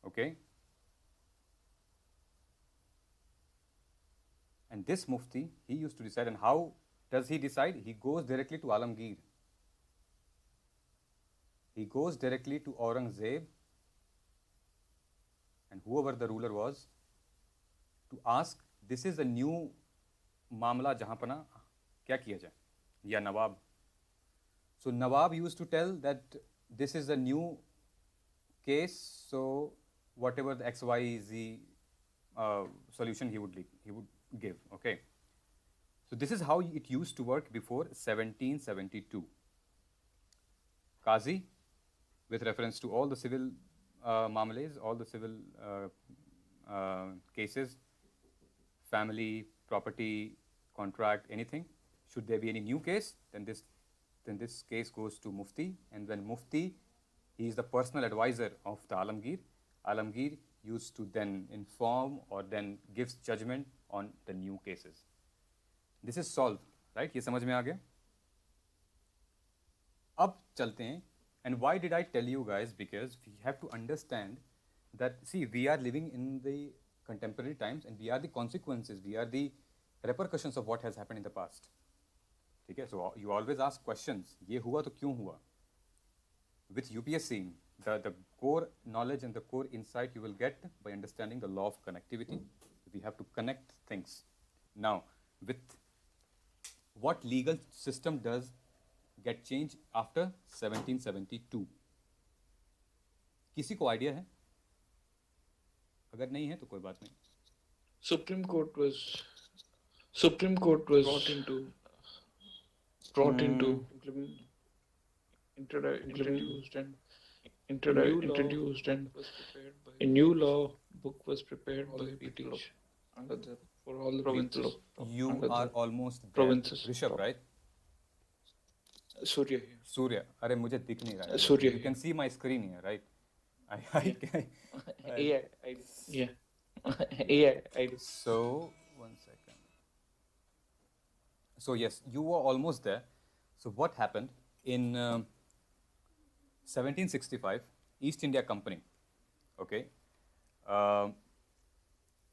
Okay? And this Mufti, he used to decide. And how does he decide? He goes directly to Alamgir. He goes directly to Aurangzeb and whoever the ruler was to ask, this is a new मामला जहाँ पर ना क्या किया जाए, या Nawab. So Nawab used to tell that this is a new case, so whatever the X, Y, Z solution he would give. Okay. So this is how it used to work before 1772. Qazi, with reference to all the civil mamales, all the civil cases, family, property, contract, anything. Should there be any new case, then this case goes to Mufti, and when Mufti, he is the personal advisor of the Alamgir. Alamgir used to then inform or then gives judgment on the new cases. This is solved, right? ये समझ में आ गया? अब चलते हैं And why did I tell you guys? Because we have to understand that, see, we are living in the contemporary times and we are the consequences, we are the repercussions of what has happened in the past. Okay, so you always ask questions, ये हुआ तो क्यों हुआ? With UPSC, the core knowledge and the core insight you will get by understanding the law of connectivity. We have to connect things. Now, with what legal system does get changed after 1772? किसी को idea है? अगर नहीं है तो कोई बात नहीं. Supreme Court was brought into introduced and a new law book was prepared by British under the for all the provinces. You under are the almost there. provinces. Rishabh, right? Surya here. Surya. अरे मुझे दिख नहीं रहा है. Surya. You can see my screen here, right? I do. So, 1 second. So, yes, you were almost there. So, what happened in 1765, East India Company, okay,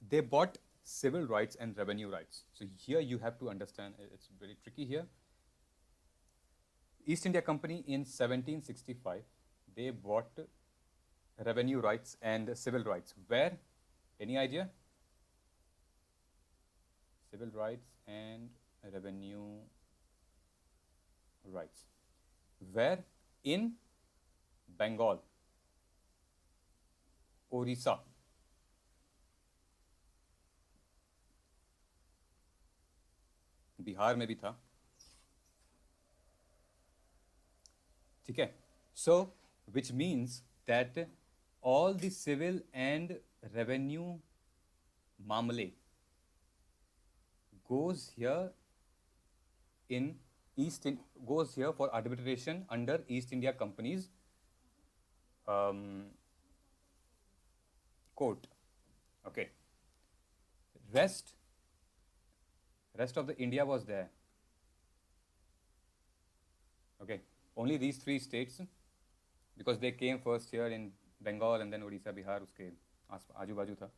they bought civil rights and revenue rights. So, here you have to understand, it's very tricky here. East India Company in 1765, they bought revenue rights and civil rights. Where? Any idea? Civil rights and revenue rights. Where? In Bengal, Orissa. Bihar में भी था. ठीक है. So, which means that all the civil and revenue मामले goes here goes here for arbitration under East India Company's court. Okay. Rest of the India was there. Okay. Only these 3 states, because they came first here in Bengal and then Odisha, Bihar, uske आजू बाजू था.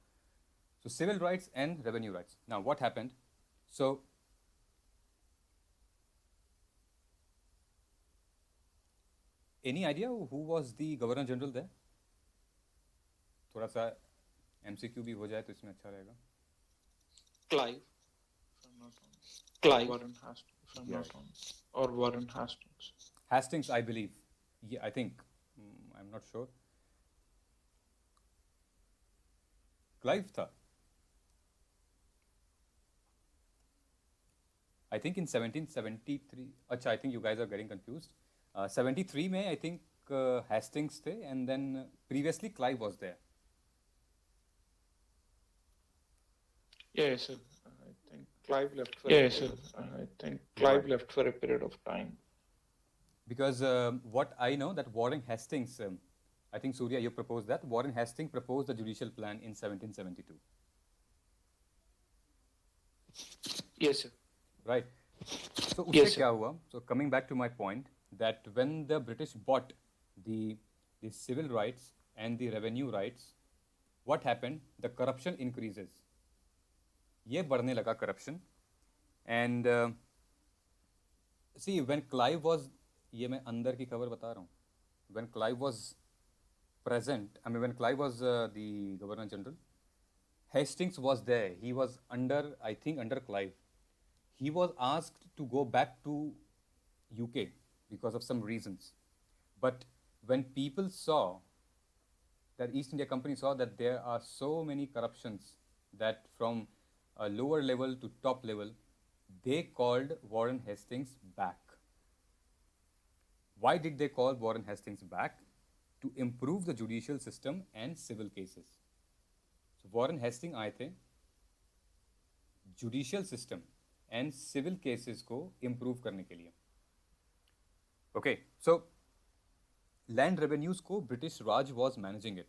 So civil rights and revenue rights. Now what happened? So any idea who was the Governor General there? थोड़ा सा MCQ भी हो जाए तो इसमें अच्छा रहेगा. Clive, if I'm not wrong. Clive. Warren Hastings, if I'm Yeah. not wrong. Or Warren Hastings. Hastings, I believe. Yeah, I think. I'm not sure. Clive था. I think in 1773. अच्छा, I think you guys are getting confused. 73 में I think Hastings थे, and then previously Clive was there. Yes, sir. I think Clive left for yes, sir. I think Clive left for a period of time. Because what I know that Warren Hastings, I think Surya, you proposed that. Warren Hastings proposed the judicial plan in 1772. Yes, sir. Right. So उससे Yes, sir. क्या हुआ? So coming back to my point, that when the British bought the civil rights and the revenue rights, what happened? The corruption increases. ये बढ़ने लगा corruption. And see, when Clive was, ये मैं अंदर की खबर बता रहा हूँ. When Clive was present, I mean when Clive was the Governor General, Hastings was there. He was under Clive. He was asked to go back to UK because of some reasons. But when people saw that East India Company saw that there are so many corruptions that from a lower level to top level, they called Warren Hastings back. Why did they call Warren Hastings back? To improve the judicial system and civil cases. So Warren Hastings आए थे judicial system and civil cases को improve करने के लिए. Okay, so land revenues को British Raj was managing it,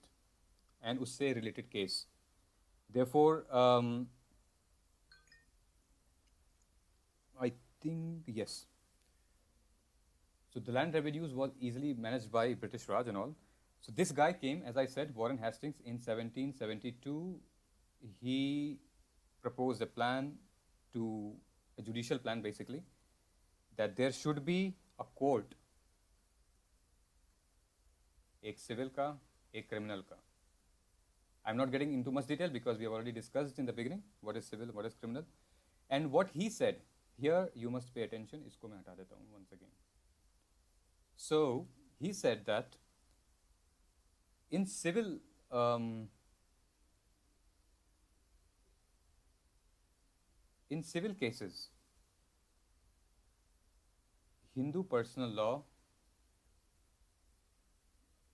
and उससे related case. Therefore, I think yes. So the land revenues was easily managed by British Raj and all. So this guy came, as I said, Warren Hastings, in 1772. He proposed a plan to, a judicial plan basically, that there should be a court, एक civil का, एक criminal का. I'm not getting into much detail because we have already discussed in the beginning what is civil, what is criminal. And what he said, here you must pay attention, इसको मैं हटा देता हूँ once again. So he said that in civil, in civil cases, Hindu personal law,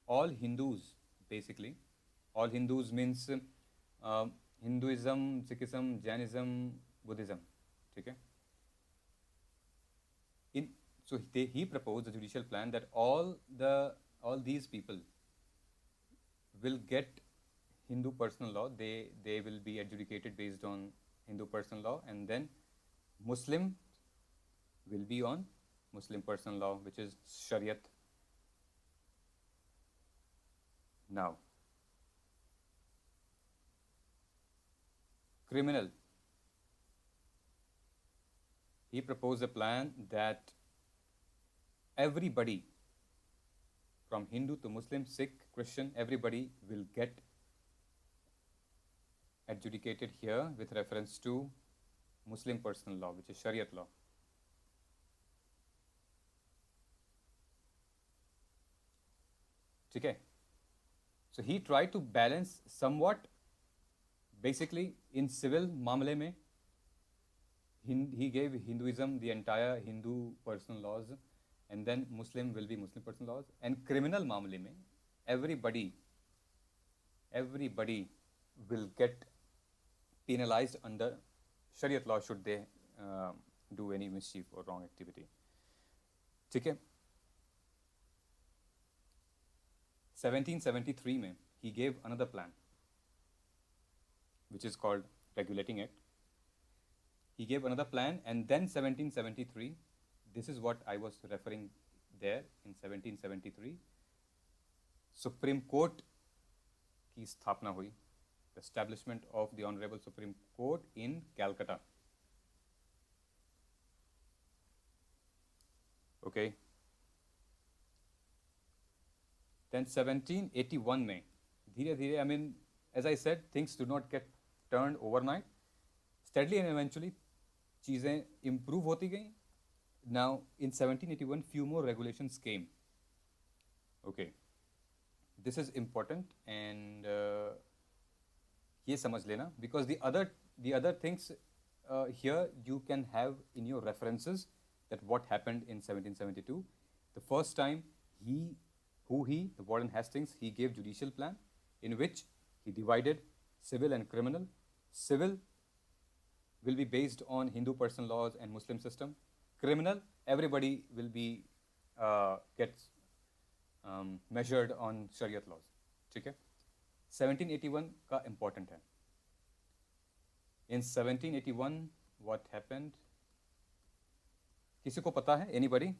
all Hindus basically, all Hindus means Hinduism, Sikhism, Jainism, Buddhism, okay? So he proposed a judicial plan that all these people will get Hindu personal law. They will be adjudicated based on Hindu personal law, and then Muslim will be on Muslim personal law, which is Shariat. Now, criminal. He proposed a plan that everybody, from Hindu to Muslim, Sikh, Christian, everybody will get adjudicated here with reference to Muslim personal law, which is Shariat law. Okay. So he tried to balance somewhat, basically in civil मामले में, he gave Hinduism the entire Hindu personal laws, and then Muslim will be Muslim personal laws. And criminal मामले में, everybody will get penalized under Shariat law should they do any mischief or wrong activity. ठीक है? 1773 में he gave another plan, which is called Regulating Act. He gave another plan, and then 1773, this is what I was referring there in 1773, Supreme Court की स्थापना हुई, the establishment of the Honorable Supreme Court in Calcutta. Okay. Then 1781 में धीरे धीरे, I mean, as I said, things do not get turned overnight. Steadily and eventually चीज़ें improve होती गई. Now in 1781 few more regulations came. Okay, this is important, and ये समझ लेना, because the other things here you can have in your references that what happened in 1772. The first time the Warren Hastings, he gave judicial plan in which he divided civil and criminal. Civil will be based on Hindu personal laws and Muslim system. Criminal, everybody will be gets measured on Shariat laws. ठीक है? 1781 का important है. In 1781, what happened? किसी को पता है? Anybody?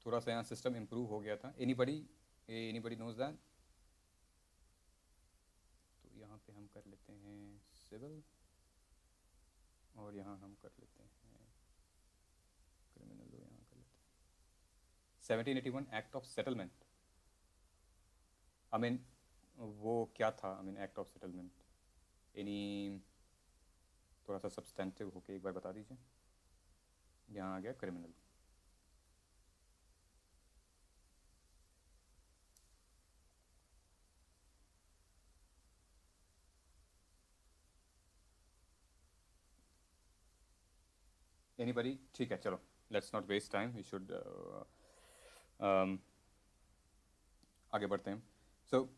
थोड़ा सा यहाँ सिस्टम इम्प्रूव हो गया था. Anybody knows that? तो यहाँ पे हम कर लेते हैं सिविल, और यहाँ हम कर लेते हैं क्रिमिनल, यहाँ कर लेते हैं 1781 act of settlement. I mean वो क्या था? I mean act of settlement, any थोड़ा सा सब्सटेंटिव होके एक बार बता दीजिए. यहाँ आ गया क्रिमिनल. Anybody? ठीक है, चलो, let's not waste time. We should आगे बढ़ते हैं. So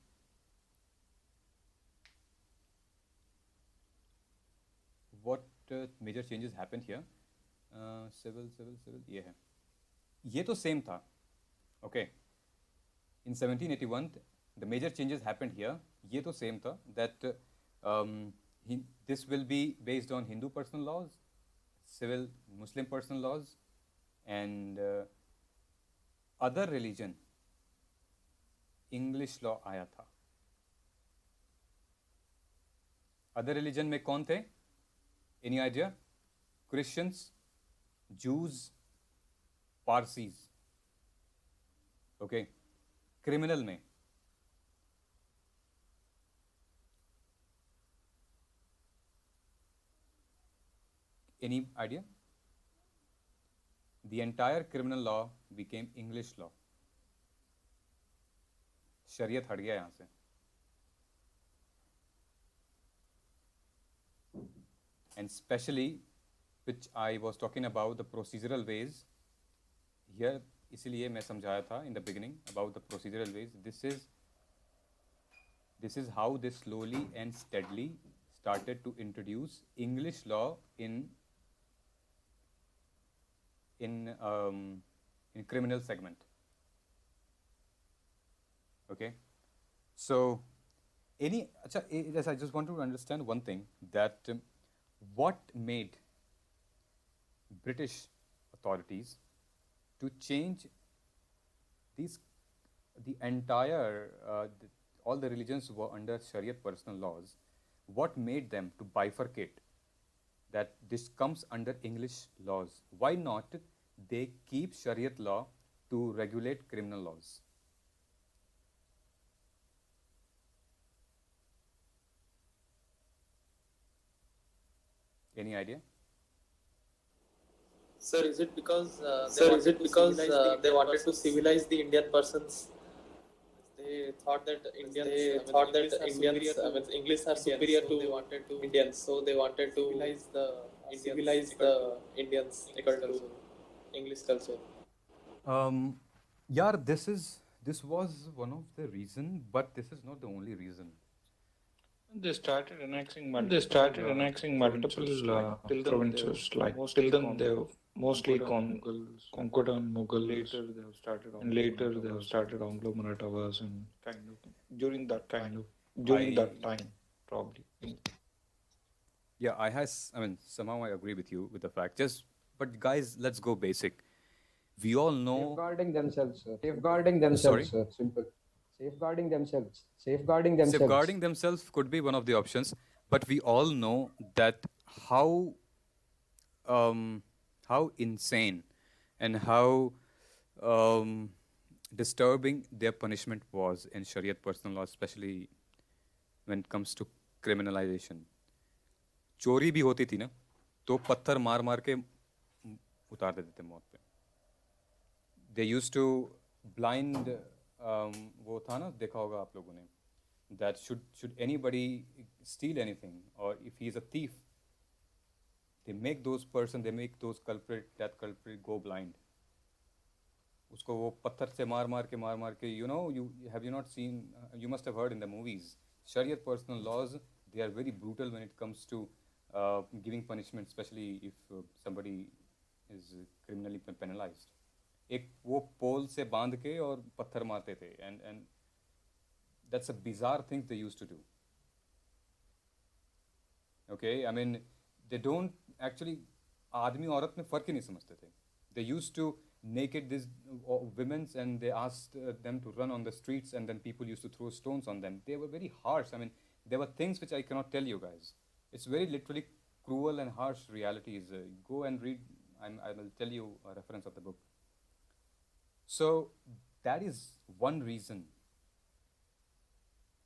what major changes happened here? Civil ये है, ये तो same था. Okay, in 1781 the major changes happened here. ये तो same था, that this will be based on Hindu personal laws, civil Muslim personal laws, and other religion English law आया था. अदर रिलीजन में कौन थे? Any idea? क्रिश्चियंस, जूज, Parsis. Okay. Criminal में any idea? The entire criminal law became English law. शरीयत हट गया यहाँ से. And especially, which I was talking about the procedural ways. Here, इसीलिए मैं समझाया था in the beginning about the procedural ways. This is how they slowly and steadily started to introduce English law in criminal segment. Okay, so yes, I just want to understand one thing, that what made British authorities to change the entire all the religions were under Shariat personal laws. What made them to bifurcate that this comes under English laws? Why not they keep Shariat law to regulate criminal laws? Any idea? Sir, is it because they wanted to civilize the Indian persons? They thought that Indians English are superior to Indians, so they wanted to civilize the Indians according to English culture. Yeah, this was one of the reason, but this is not the only reason. They started annexing multiple provinces. Like till then, they were mostly conquered on Mughals. Later, they have started Anglo-Marathas and during that time, probably. Yeah, I mean, somehow I agree with you with the fact. But guys, let's go basic. We all know. Safeguarding themselves, sir. Sorry? Sir. Simple. Safeguarding themselves. Safeguarding themselves could be one of the options, but we all know that how insane and how disturbing their punishment was in Shariat personal law, especially when it comes to criminalization. चोरी भी होती थी ना, तो पत्थर मार मार के उतार देते थे मौत पे. They used to blind. वो था ना, देखा होगा आप लोगों ने, that should anybody steal anything or if he is a thief, they make those that culprit go blind. उसको वो पत्थर से मार मार के, you must have heard in the movies, Shariat personal laws, they are very brutal when it comes to giving punishment, especially if somebody is criminally penalized. एक वो पोल से बांध के और पत्थर मारते थे, and that's a bizarre thing they used to do. Okay, I mean, they don't actually, आदमी औरत में फर्क ही नहीं समझते थे. They used to naked these women and they asked them to run on the streets, and then people used to throw stones on them. They were very harsh. I mean, there were things which I cannot tell you guys. It's very literally cruel and harsh realities. Go and read. I will tell you a reference of the book. So that is one reason.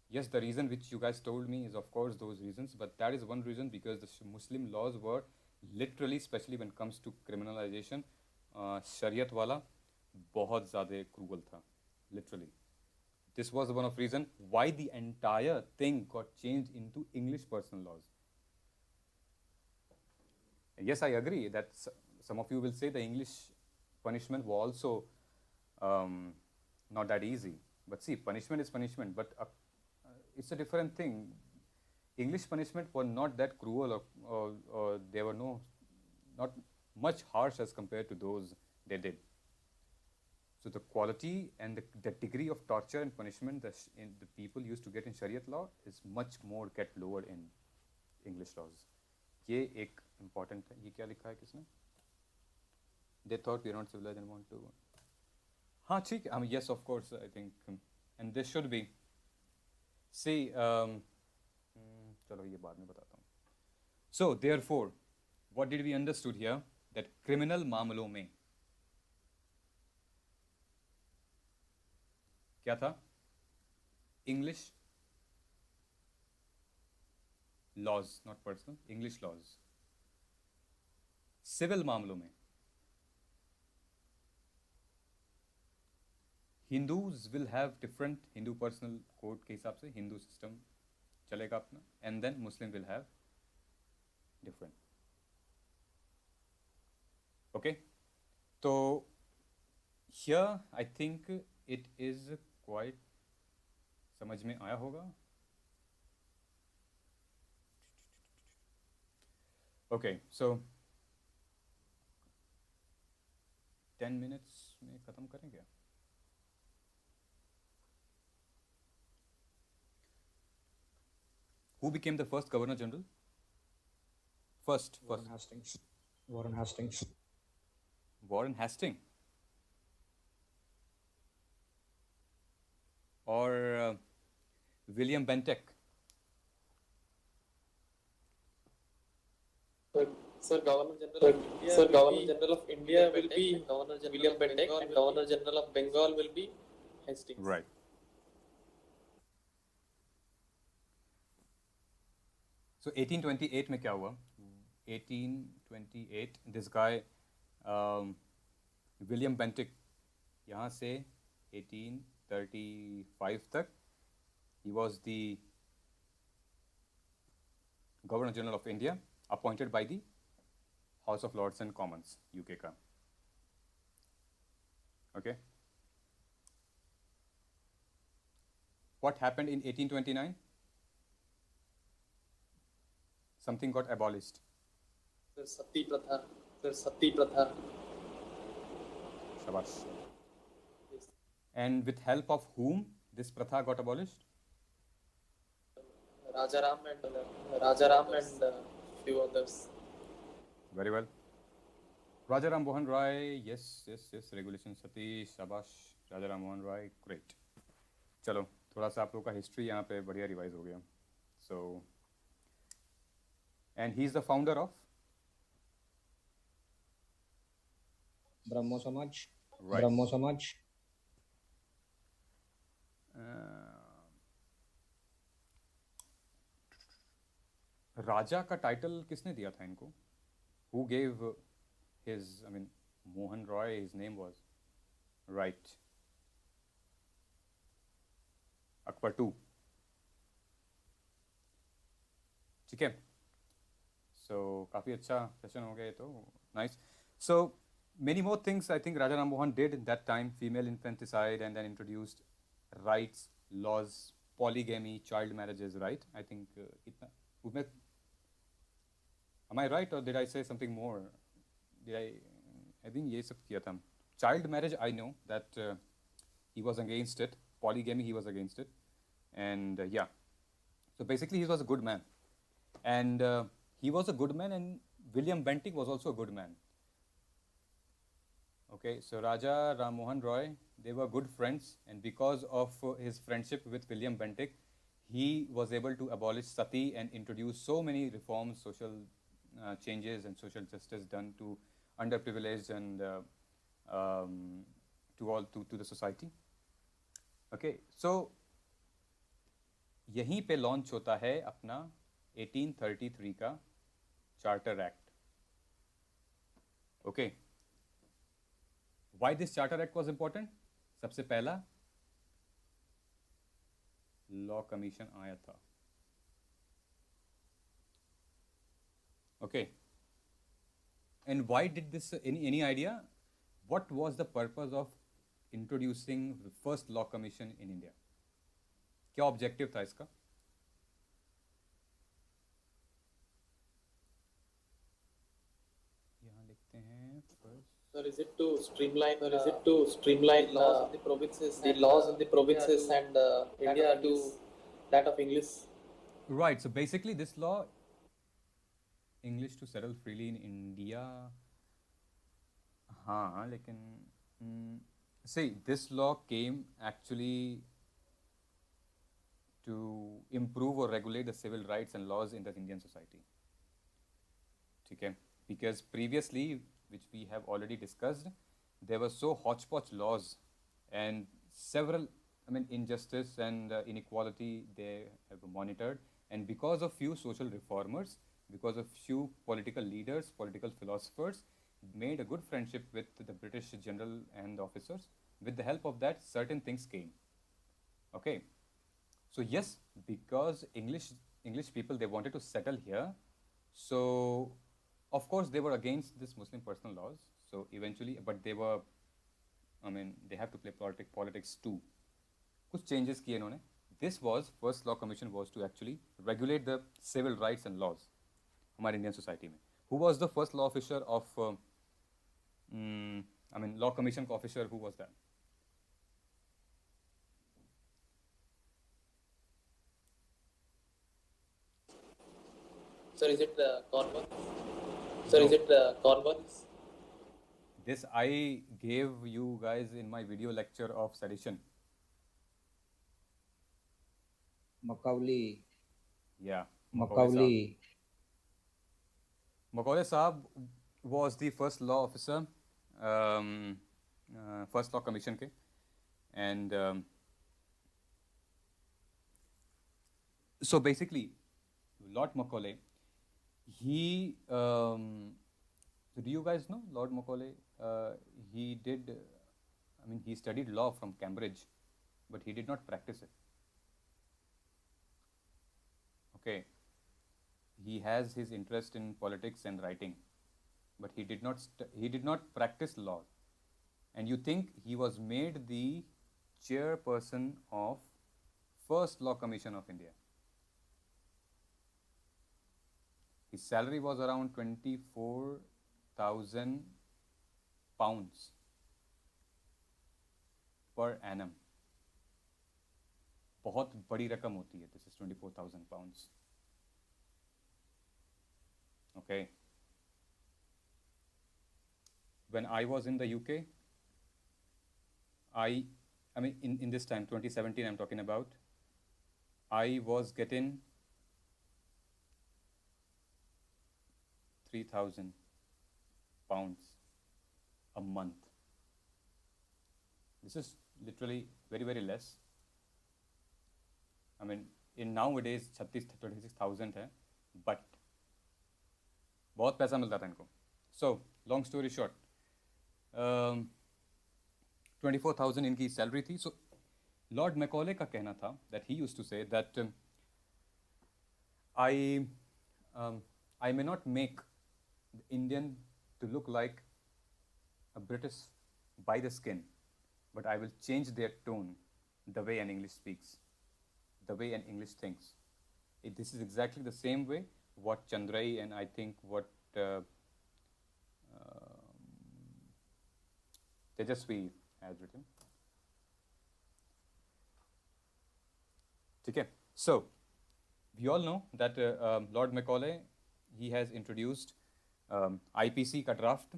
Yes, the reason which you guys told me is of course those reasons, but that is one reason, because the Muslim laws were literally, especially when it comes to criminalization, Shariat wala बहुत ज़्यादा cruel था, literally. This was one of reason why the entire thing got changed into English personal laws. Yes, I agree that some of you will say the English punishment was also not that easy. But see, punishment is punishment, but it's a different thing. English punishment were not that cruel, or they were not much harsh as compared to those they did. So the quality and the degree of torture and punishment that the people used to get in Shariat law is much more get lowered in English laws. ये एक important है. ये क्या लिखा है किसने? They thought we are not civilized and want to. हाँ ठीक है. Yes, of course. I think, and this should be. See, चलो ये बाद में बताता हूँ. So therefore, what did we understood here? That criminal मामलों में क्या था? English laws, not personal, English laws. Civil मामलों में Hindus will have different Hindu personal code के हिसाब से Hindu system चलेगा अपना, and then Muslim will have different. Okay, so here I think it is quite समझ में आया होगा. Okay, so 10 minutes में खत्म करेंगे. Who became the first Governor General? First. Warren Hastings. Warren Hastings. Warren Hastings. Or William Bentinck. Sir, Governor General of India will be Governor General William Bentinck, and Governor General of Bengal will be Hastings. Right. So 1828 में क्या हुआ? 1828, this guy William Bentinck, यहाँ से 1835 तक he was the Governor General of India, appointed by the House of Lords and Commons, UK का. Okay. What happened in 1829? Something got abolished. Sir, Sati Pratha. Shabash. And with help of whom this pratha got abolished? Rajaram and few others. Very well. Rajaram Mohan Roy, yes, regulation Sati, Shabash, Rajaram Mohan Roy, great. चलो थोड़ा सा आप लोगों का history यहाँ पे बढ़िया revise हो गया. So, and he is the founder of Brahmo Samaj. Right. Brahmo Samaj. राजा का टाइटल किसने दिया था इनको? Who gave his, I mean, Mohan Roy, his name was, right, Akbar II. ठीक है. So काफ़ी अच्छा सेशन हो गया ये तो. Nice. So many more things I think Raja Ram Mohan did in that time. Female infanticide, and then introduced rights, laws, polygamy, child marriages, right? I think itna उसमें, am I right or did I say something more? I think ये सब किया था. Child marriage, I know that he was against it. Polygamy, he was against it. And yeah. So basically he was a good man. And he was a good man, and William Bentinck was also a good man. Okay, so Raja Ram Mohan Roy, they were good friends, and because of his friendship with William Bentinck, he was able to abolish sati and introduce so many reforms, social changes and social justice done to underprivileged and to the society. Okay, so यहीं पे launch होता है अपना 1833 का charter act. Okay, why this charter act was important? सबसे पहला law commission आया था. Okay, and why did this, any idea what was the purpose of introducing the first law commission in India? क्या objective था इसका? यहाँ लिखते हैं first. Sir, is it to streamline laws in the provinces, and India to that of English? Right. So basically, this law English to settle freely in India. हाँ लेकिन see, this law came actually to improve or regulate the civil rights and laws in the Indian society. ठीक है? Because previously, which we have already discussed, there were so hodgepodge laws and several, injustice and inequality they have monitored. And because of few social reformers, because of few political leaders, political philosophers, made a good friendship with the British general and officers. With the help of that, certain things came. Okay. So yes, because English people, they wanted to settle here. So of course they were against this Muslim personal laws. So eventually, but they were, they have to play politics too. कुछ changes किए इन्होंने. This was first law commission was to actually regulate the civil rights and laws हमारे Indian society में. Who was the first law officer of law commission officer? Who was that? Sir, is it Cornwall? Sir, is it Cornwall? This I gave you guys in my video lecture of sedition. Macaulay. Yeah. Macaulay. Macaulay Saab was the first law officer, first law commission ke, and so basically, Lord Macaulay, he, so do you guys know Lord Macaulay? He did, he studied law from Cambridge, but he did not practice it. Okay. He has his interest in politics and writing, but he did not practice law. And you think he was made the chairperson of First Law Commission of India. His salary was around 24,000 pounds per annum. बहुत बड़ी रकम होती है. This is 24,000 pounds. Okay. When I was in the UK, in this time, 2017, I'm talking about, I was getting 3,000 pounds a month. This is literally very, very less. In nowadays, 26,000 है, but बहुत पैसा मिलता था इनको. So, long story short, 24,000 इनकी salary थी. So, Lord Macaulay का कहना था that he used to say that I may not make the Indian to look like a British by the skin, but I will change their tone, the way an English speaks, the way an English thinks. This is exactly the same way what Chandrai and I think what Tejasvi has written. Okay. So, we all know that Lord Macaulay, he has introduced IPC ka draft.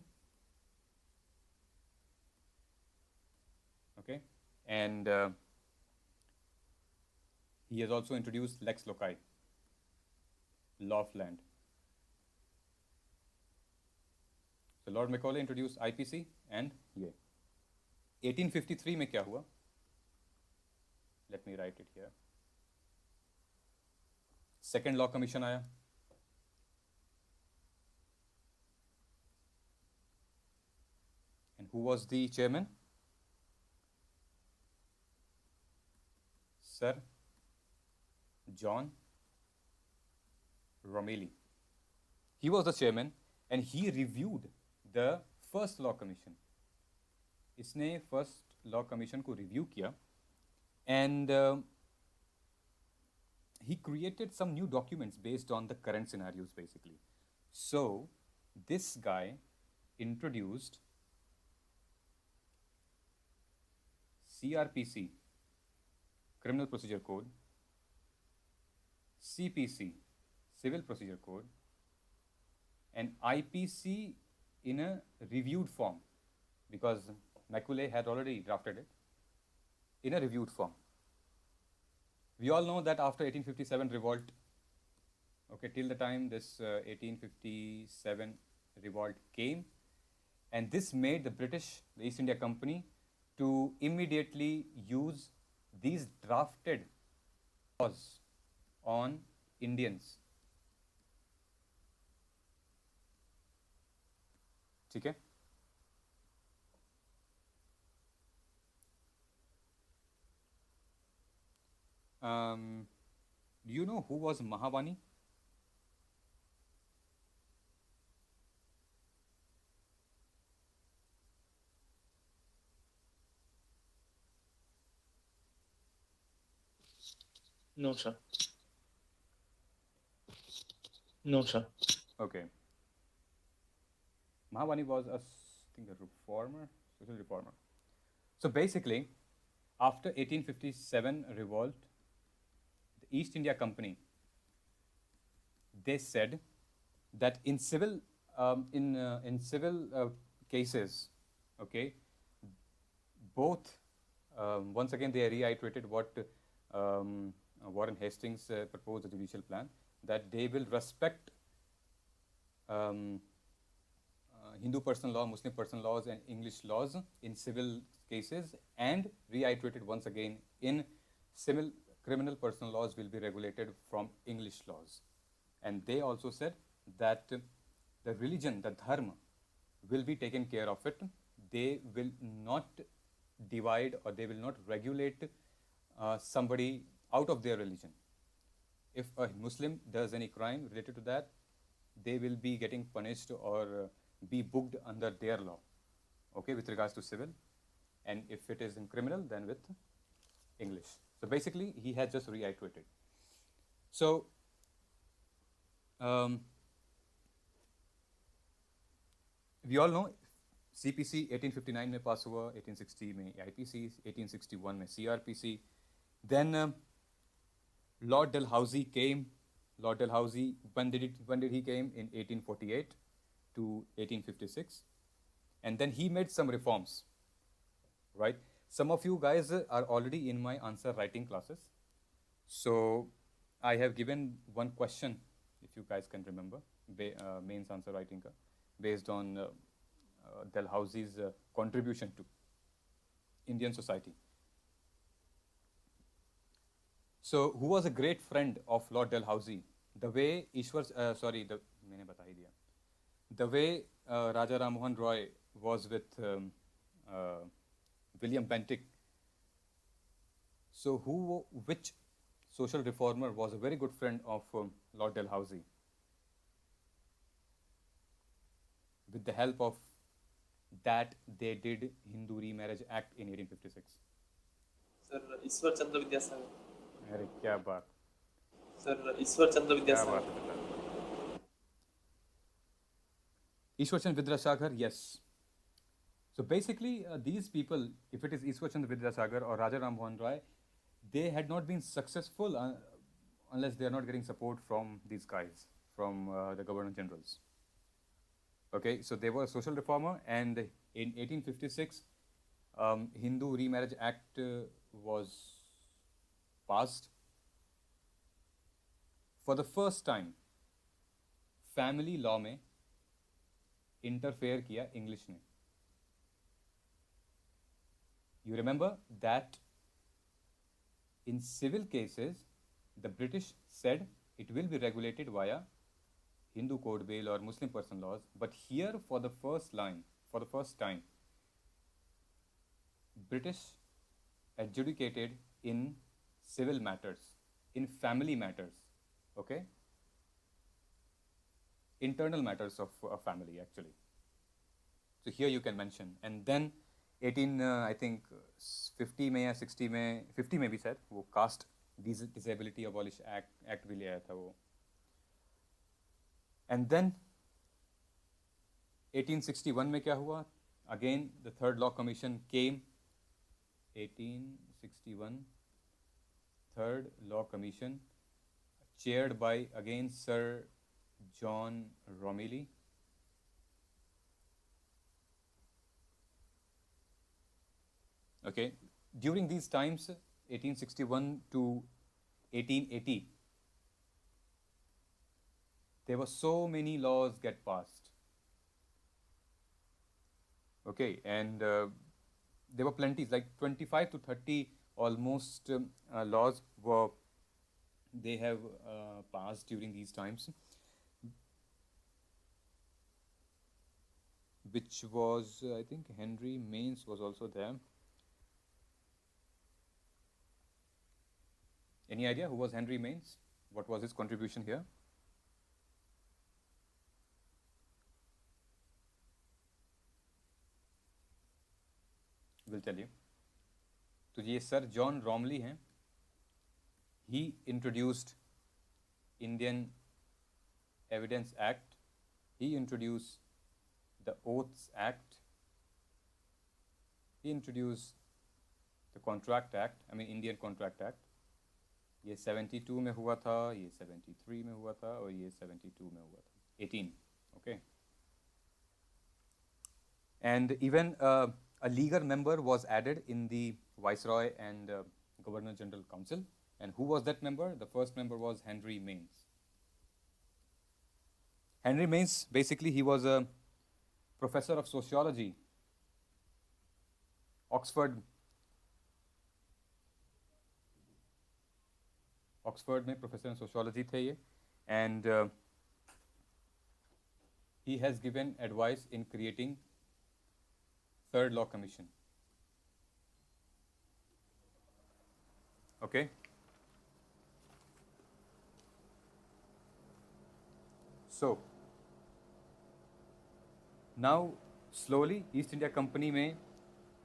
Okay. And he has also introduced Lex Loci, law of land. So Lord Macaulay introduced IPC and ये 1853 में क्या हुआ? Let me write it here. Second Law Commission आया. And who was the chairman? Sir John Romilly. He was the chairman and he reviewed the first law commission. इसने first law commission को review किया and he created some new documents based on the current scenarios basically. So this guy introduced CRPC, Criminal Procedure Code, CPC, Civil Procedure Code, an IPC in a reviewed form, because Macaulay had already drafted it in a reviewed form. We all know that after 1857 revolt, okay, till the time this 1857 revolt came, and this made the British, the East India Company, to immediately use these drafted laws on Indians. ठीक है? Do you know who was Mahavani? No, sir. No, sir. Okay. Mahavani was I think a reformer, social reformer. So basically, after 1857 revolt, the East India Company, they said that in civil cases, okay, both once again they reiterated what Warren Hastings proposed the judicial plan, that they will respect Hindu personal law, Muslim personal laws, and English laws in civil cases, and reiterated once again in civil criminal personal laws will be regulated from English laws. And they also said that the religion, the dharma, will be taken care of it. They will not divide or they will not regulate somebody out of their religion. If a Muslim does any crime related to that, they will be getting punished or be booked under their law, okay, with regards to civil. And if it is in criminal, then with English. So basically, he has just reiterated. So, we all know CPC 1859 में पास हुआ, 1860 में IPC, 1861 में CRPC. Then Lord Dalhousie came. Lord Dalhousie, when did he came? In 1848 to 1856. And then he made some reforms, right? Some of you guys are already in my answer writing classes. So I have given one question, if you guys can remember, mains answer writing ka, based on Dalhousie's contribution to Indian society. So who was a great friend of Lord Dalhousie? The way मैंने बता ही दिया. The way Raja Ram Mohan Roy was with William Bentinck. So which social reformer was a very good friend of Lord Dalhousie? With the help of that, they did Hindu Remarriage Act in 1856. Sir, Ishwar Chandra Vidyasagar. अरे क्या बात. Sir, Ishwar Chandra क्या Vidyasagar. बात है. Ishwar Chandra Vidyasagar, yes. So basically, these people, if it is Ishwar Chandra Vidyasagar or Raja Ram Mohan Roy, they had not been successful unless they are not getting support from these guys, from the Governor Generals. Okay, so they were a social reformer, and in 1856, Hindu Remarriage Act was passed. For the first time, family law में interfere किया English ने. You remember that in civil cases, the British said it will be regulated via Hindu code bail or Muslim personal laws, but here for the first time, British adjudicated in civil matters, in family matters, okay? Internal matters of a family, actually. So here you can mention. And then 50 में या 60 में 50 में भी शायद वो caste disability abolish act भी ले आया था वो. And then 1861 में क्या हुआ? Again the third law commission came. 1861 third law commission chaired by again Sir John Romilly. Okay, during these times, 1861 to 1880, there were so many laws get passed. Okay, and there were plenty, like 25 to 30 almost laws were they have passed during these times, which was I think Henry Mains was also there. Any idea who was Henry Mains? What was his contribution here? Will tell you. तो ये sir John रॉमली हैं. He introduced Indian Evidence Act. He introduced the Oaths Act. He introduced the Contract Act. I mean Indian Contract Act. ये 72 में हुआ था, ये 73 में हुआ था और ये 72 में हुआ था. 18. Okay. And even a leaguer member was added in the Viceroy and Governor General Council. And who was that member? The first member was Henry Mains. Henry Mains, basically, he was a professor of sociology, Oxford में professor in sociology थे ये, and he has given advice in creating Third Law Commission. Okay. So now slowly East India Company में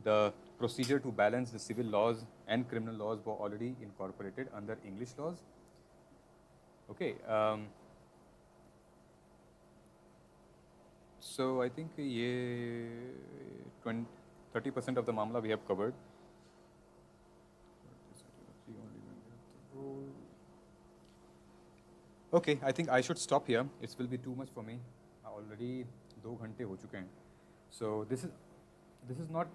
the procedure to balance the civil laws and criminal laws were already incorporated under English laws. Okay. So I think ये 30% of the मामला we have covered. Okay, I think I should stop here. It will be too much for me. Already 2 घंटे हो चुके हैं. So this is not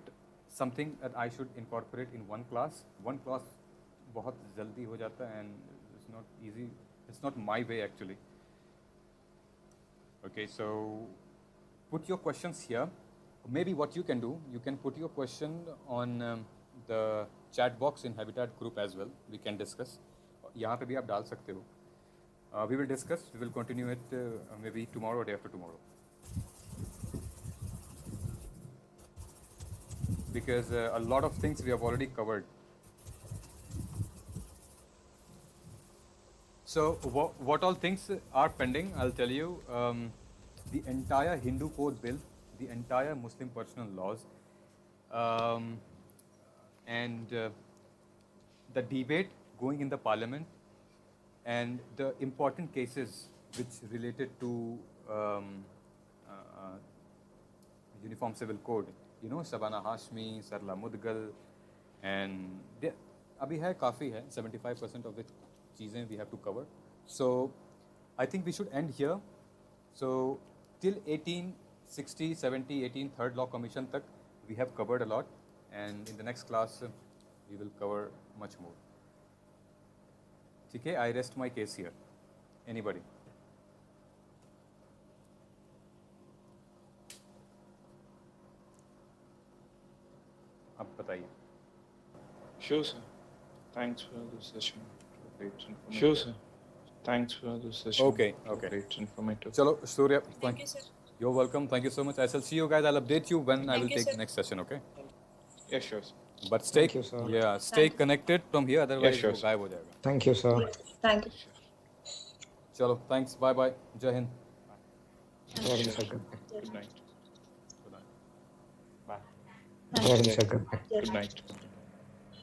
something that I should incorporate in one class. One class बहुत जल्दी हो जाता है and it's not easy. It's not my way actually. Okay, so put your questions here. Maybe what you can do, you can put your question on the chat box in Habitat group as well. We can discuss. यहाँ पे भी आप डाल सकते हो. We will discuss. We will continue it maybe tomorrow or day after tomorrow. Because a lot of things we have already covered. So what all things are pending? I'll tell you. The entire Hindu Code Bill, the entire Muslim personal laws, and the debate going in the parliament, and the important cases which related to Uniform Civil Code. You know, Shabana Hashmi, Sarla Mudgal, and abhi hai काफ़ी है, 75% of which चीज़ें we have to cover. So I think we should end here. So till 1860, 70, 18 Third Law Commission tak we have covered a lot, and in the next class we will cover much more. Okay, I rest my case here. Anybody? अब बताइए. Sure, sir. Thanks for the session. Sure, sir. Thanks for the session. Okay. Great, informative. चलो Surya, Thank you, sir. you're welcome. Thank you so much. I shall see you guys. I'll update you when I will Thank you, take sir. next session. Okay. Yeah, sure, sir. But stay, Thank you, sir. yeah, stay connected from here. Otherwise, sure, वो sir. गायब हो जाएगा. Thank you, sir. Thank you. चलो, thanks. Bye bye. जय Hind. Very much, sir. Good night. Good night. Bye. Very much, sir. Good night.